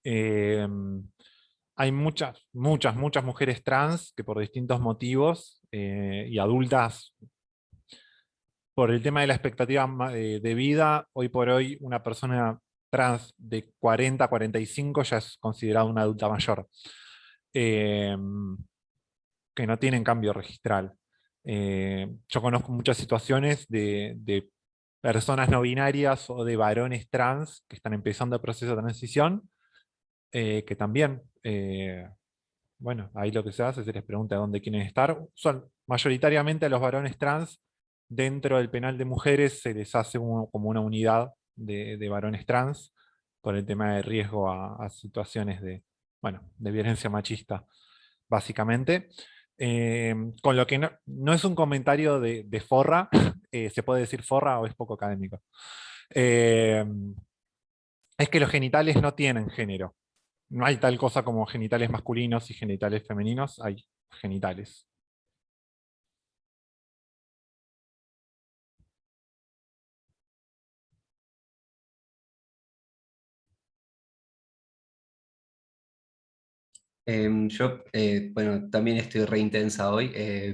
Eh, Hay muchas mujeres trans que por distintos motivos, y adultas, por el tema de la expectativa de vida, hoy por hoy una persona trans de 40 a 45 ya es considerada una adulta mayor, eh, que no tienen cambio registral. Yo conozco muchas situaciones de personas no binarias o de varones trans que están empezando el proceso de transición, que también, bueno, ahí lo que se hace es se les pregunta dónde quieren estar. Son mayoritariamente a los varones trans, dentro del penal de mujeres se les hace como una unidad de varones trans, por el tema de riesgo a situaciones bueno, de violencia machista, básicamente. Con lo que no es un comentario de forra, se puede decir forra o es poco académico. Eh, es que los genitales no tienen género. No hay tal cosa como genitales masculinos y genitales femeninos, hay genitales. Bueno, también estoy re intensa hoy,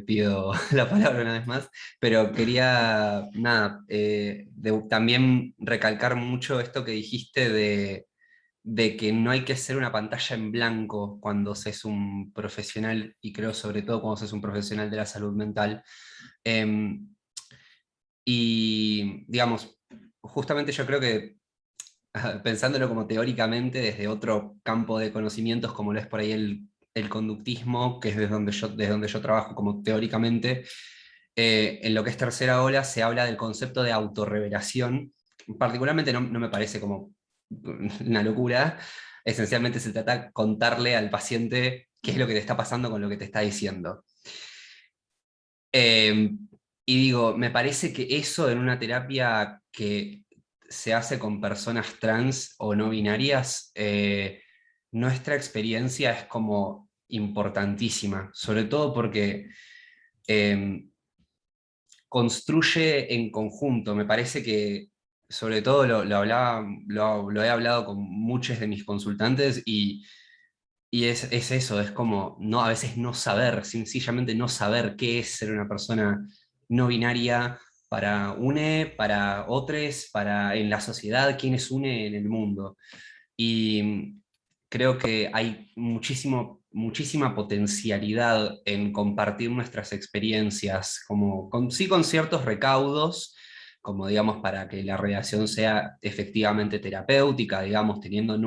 pido la palabra una vez más, pero quería, nada, también recalcar mucho esto que dijiste de que no hay que ser una pantalla en blanco cuando se es un profesional, y creo sobre todo cuando se es un profesional de la salud mental. Em, y, digamos, justamente yo creo que pensándolo como teóricamente desde otro campo de conocimientos como lo es por ahí el conductismo, que es desde donde yo trabajo como teóricamente, en lo que es tercera ola se habla del concepto de autorrevelación. Particularmente no me parece como una locura. Esencialmente se trata de contarle al paciente qué es lo que te está pasando con lo que te está diciendo. Eh, y digo, me parece que eso en una terapia que se hace con personas trans o no binarias, nuestra experiencia es como importantísima, sobre todo porque eh, construye en conjunto. Me parece que, sobre todo lo he hablado con muchos de mis consultantes y es eso, es como a veces no saber, sencillamente no saber qué es ser una persona no binaria para para otros, en la sociedad, quiénes une en el mundo. Y creo que hay muchísima potencialidad en compartir nuestras experiencias, sí con ciertos recaudos, como digamos, para que la relación sea efectivamente terapéutica, digamos, teniendo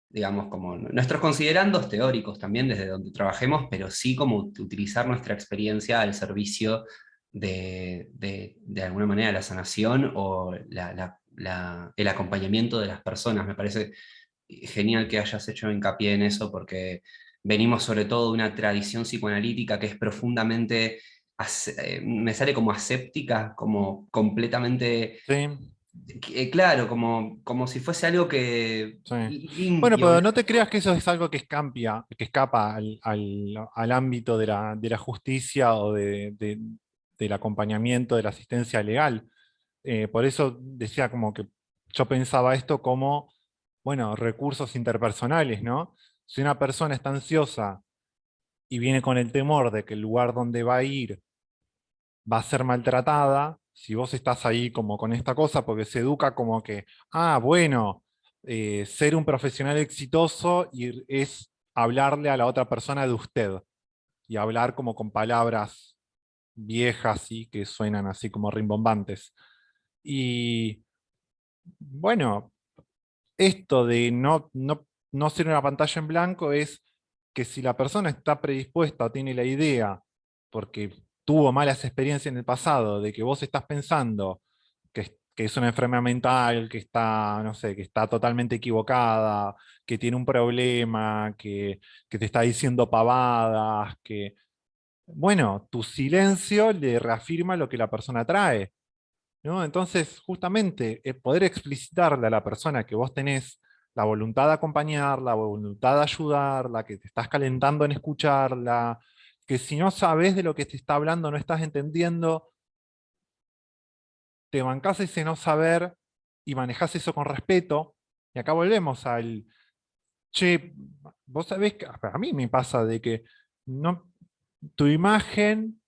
digamos, como nuestros considerandos teóricos también desde donde trabajemos, pero sí como utilizar nuestra experiencia al servicio de alguna manera la sanación o el acompañamiento de las personas. Me parece genial que hayas hecho hincapié en eso porque venimos sobre todo de una tradición psicoanalítica que es profundamente, me sale como aséptica, como completamente, ¿Sí? claro, como si fuese algo que Sí. Bueno, limpio, pero no te creas blanco. que eso es algo que escapa al ámbito de la justicia o del acompañamiento, de la asistencia legal. Por eso decía como que yo pensaba esto como bueno, recursos interpersonales, ¿no? Si una persona está ansiosa y viene con el temor de que el lugar donde va a ir va a ser maltratada, si vos estás ahí como con esta cosa, porque se educa como que, bueno, ser un profesional exitoso es hablarle a la otra persona de usted, y hablar como con palabras viejas y que suenan así como rimbombantes. Y bueno, esto de no ser una pantalla en blanco es que si la persona está predispuesta o tiene la idea, porque tuvo malas experiencias en el pasado, de que vos estás pensando que es una enfermedad mental, que está, no sé, que está totalmente equivocada, que tiene un problema, que te está diciendo pavadas, bueno, tu silencio le reafirma lo que la persona trae, ¿no? Entonces, justamente, poder explicitarle a la persona que vos tenés la voluntad de acompañarla, la voluntad de ayudarla, que te estás calentando en escucharla, que si no sabes de lo que te está hablando, no estás entendiendo, te bancás ese no saber y manejás eso con respeto. Y acá volvemos al, che, vos sabés que a mí me pasa de que no, tu imagen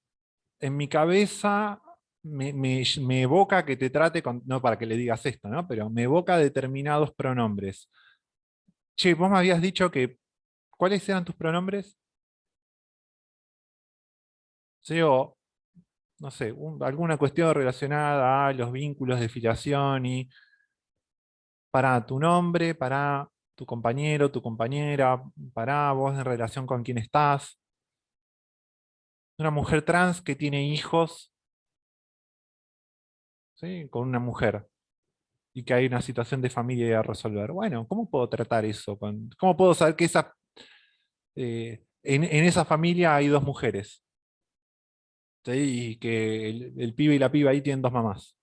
en mi cabeza me evoca que te trate con, no para que le digas esto, ¿no? Pero me evoca determinados pronombres. Che, vos me habías dicho que, ¿cuáles eran tus pronombres? Sí, o, no sé, alguna cuestión relacionada a los vínculos de filiación y para tu nombre, para tu compañero, tu compañera, para vos en relación con quién estás. Una mujer trans que tiene hijos, ¿sí? Con una mujer, y que hay una situación de familia a resolver. Bueno, ¿cómo puedo tratar eso? ¿Cómo puedo saber que en esa familia hay dos mujeres? ¿Sí? Y que el pibe y la piba ahí tienen dos mamás.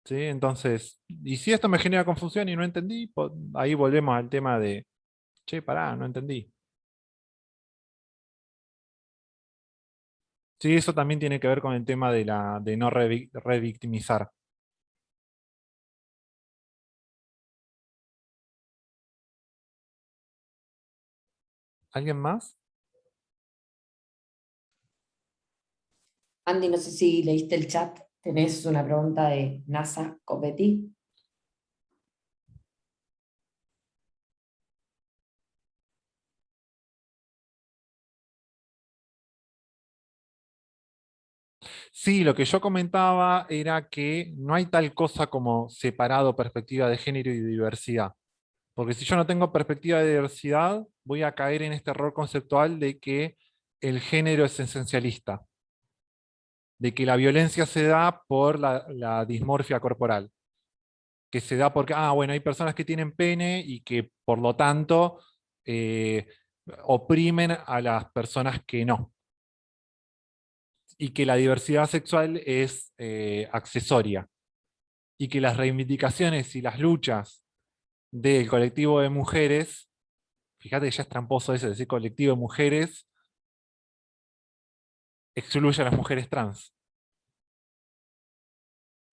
¿Sí? Entonces, y si esto me genera confusión y no entendí, ahí volvemos al tema de, che, pará, no entendí. Sí, eso también tiene que ver con el tema de no revictimizar. ¿Alguien más? Andy, no sé si leíste el chat, tenés una pregunta de NASA Copetti. Sí, lo que yo comentaba era que no hay tal cosa como separado perspectiva de género y diversidad. Porque si yo no tengo perspectiva de diversidad, voy a caer en este error conceptual de que el género es esencialista, de que la violencia se da por la dismorfia corporal, que se da porque, bueno, hay personas que tienen pene y que por lo tanto eh, oprimen a las personas que no, y que la diversidad sexual es accesoria, y que las reivindicaciones y las luchas del colectivo de mujeres, fíjate que ya es tramposo eso, decir colectivo de mujeres, excluye a las mujeres trans,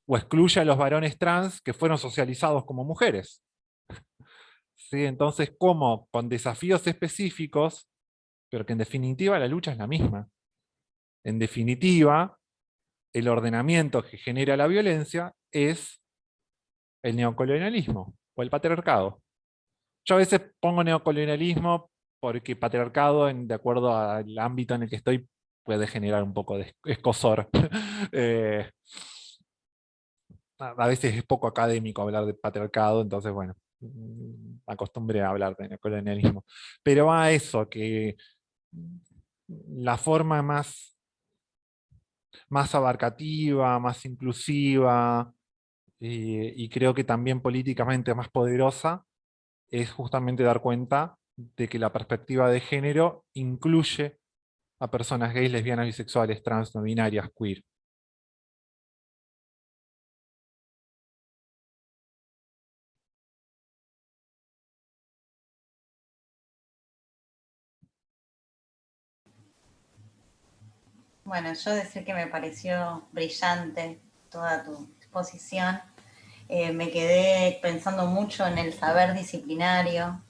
o excluye a los varones trans que fueron socializados como mujeres. ¿Sí? Entonces, ¿cómo? Con desafíos específicos, pero que en definitiva la lucha es la misma. En definitiva, el ordenamiento que genera la violencia es el neocolonialismo o el patriarcado. Yo a veces pongo neocolonialismo porque patriarcado, de acuerdo al ámbito en el que estoy, puede generar un poco de escozor. Eh, a veces es poco académico hablar de patriarcado, entonces bueno, acostumbré a hablar de neocolonialismo. Pero va a eso, que la forma más abarcativa, más inclusiva, y creo que también políticamente más poderosa, es justamente dar cuenta de que la perspectiva de género incluye a personas gays, lesbianas, bisexuales, trans, no binarias, queer. Bueno, yo decir que me pareció brillante toda tu exposición. me quedé pensando mucho en el saber disciplinario,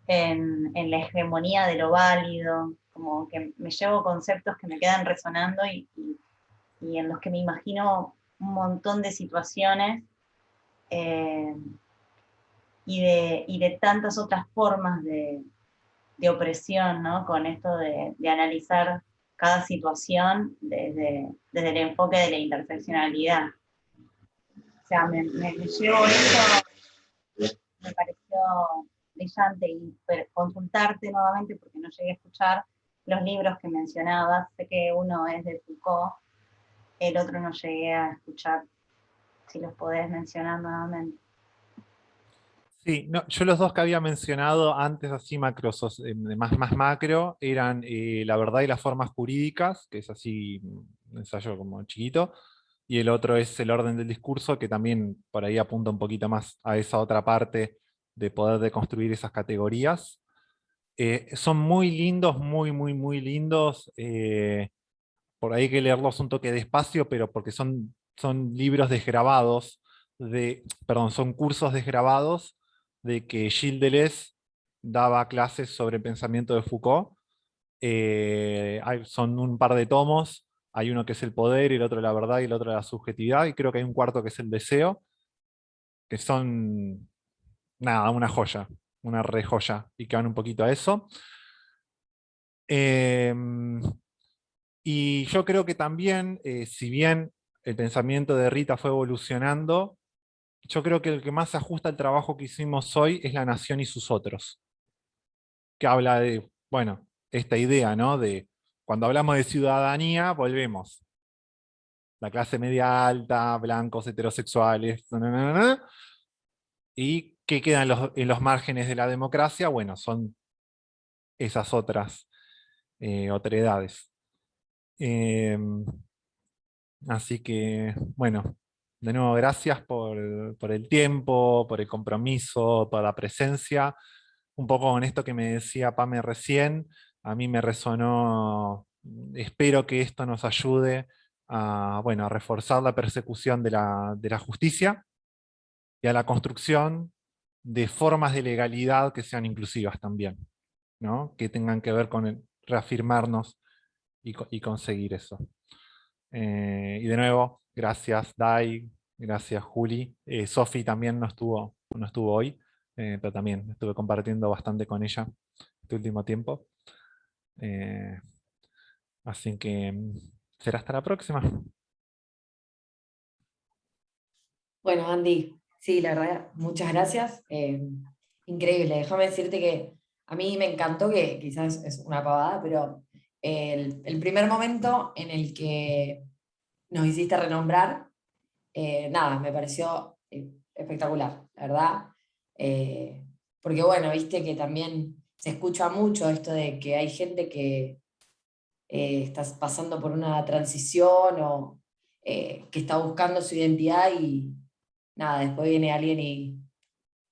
en la hegemonía de lo válido, como que me llevo conceptos que me quedan resonando y en los que me imagino un montón de situaciones y de tantas otras formas de opresión, ¿no? Con esto de analizar cada situación desde el enfoque de la interseccionalidad. O sea, me llevo eso, me pareció brillante y consultarte nuevamente porque no llegué a escuchar los libros que mencionabas. Sé que uno es de Foucault, el otro no llegué a escuchar, si los podés mencionar nuevamente. Sí, no, yo los dos que había mencionado antes, así más macro, eran La verdad y las formas jurídicas, que es así un ensayo como chiquito, y el otro es El orden del discurso, que también por ahí apunta un poquito más a esa otra parte de poder deconstruir esas categorías. Son muy lindos, muy lindos. Por ahí hay que leerlos un toque despacio, pero porque son libros desgrabados, perdón, son cursos desgrabados de que Gilles Deleuze daba clases sobre pensamiento de Foucault. Son un par de tomos, hay uno que es el poder, y el otro la verdad, y el otro la subjetividad, y creo que hay un cuarto que es el deseo, que son, nada, una joya, una re joya, y que van un poquito a eso. Y yo creo que también, si bien el pensamiento de Rita fue evolucionando, yo creo que el que más se ajusta al trabajo que hicimos hoy es La nación y sus otros, que habla de, bueno, esta idea, ¿no? De cuando hablamos de ciudadanía, volvemos. La clase media alta, blancos, heterosexuales, y qué queda en los márgenes de la democracia, bueno, son esas otras otredades. Así que, bueno, de nuevo, gracias por el tiempo, por el compromiso, por la presencia. Un poco con esto que me decía Pame recién, a mí me resonó, espero que esto nos ayude a, bueno, a reforzar la persecución de la justicia y a la construcción de formas de legalidad que sean inclusivas también, ¿no? Que tengan que ver con reafirmarnos y conseguir eso. Y de nuevo, gracias Dai, gracias Juli. Sofi también no estuvo hoy, pero también estuve compartiendo bastante con ella este último tiempo. Eh, Así que será hasta la próxima. Bueno, Andy, sí, la verdad, muchas gracias. Increíble, déjame decirte que a mí me encantó, que quizás es una pavada, pero el primer momento en el que nos hiciste renombrar, nada, me pareció espectacular, la verdad. Porque bueno, viste que también se escucha mucho esto de que hay gente que está pasando por una transición o que está buscando su identidad y nada, después viene alguien y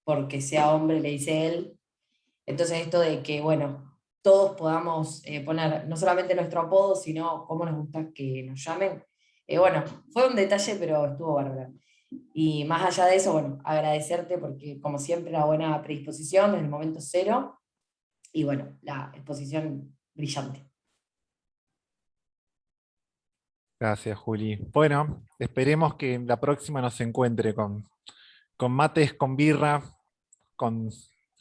porque sea hombre le dice él. Entonces esto de que, bueno, todos podamos poner no solamente nuestro apodo, sino cómo nos gusta que nos llamen. Bueno, fue un detalle, pero estuvo bárbaro. Y más allá de eso, bueno, agradecerte porque como siempre una buena predisposición en el momento cero y bueno, la exposición brillante. Gracias, Juli. Bueno, esperemos que la próxima nos encuentre con mates, con birra, con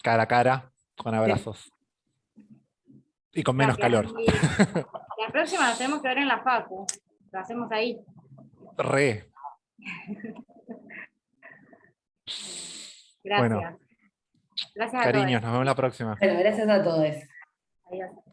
cara a cara, con abrazos. Y con menos Gracias. calor. Y la próxima nos tenemos que ver en la facu. Lo hacemos ahí. Re. Gracias. Bueno, Gracias a todos. cariños, nos vemos la próxima. Bueno, gracias a todos. Adiós.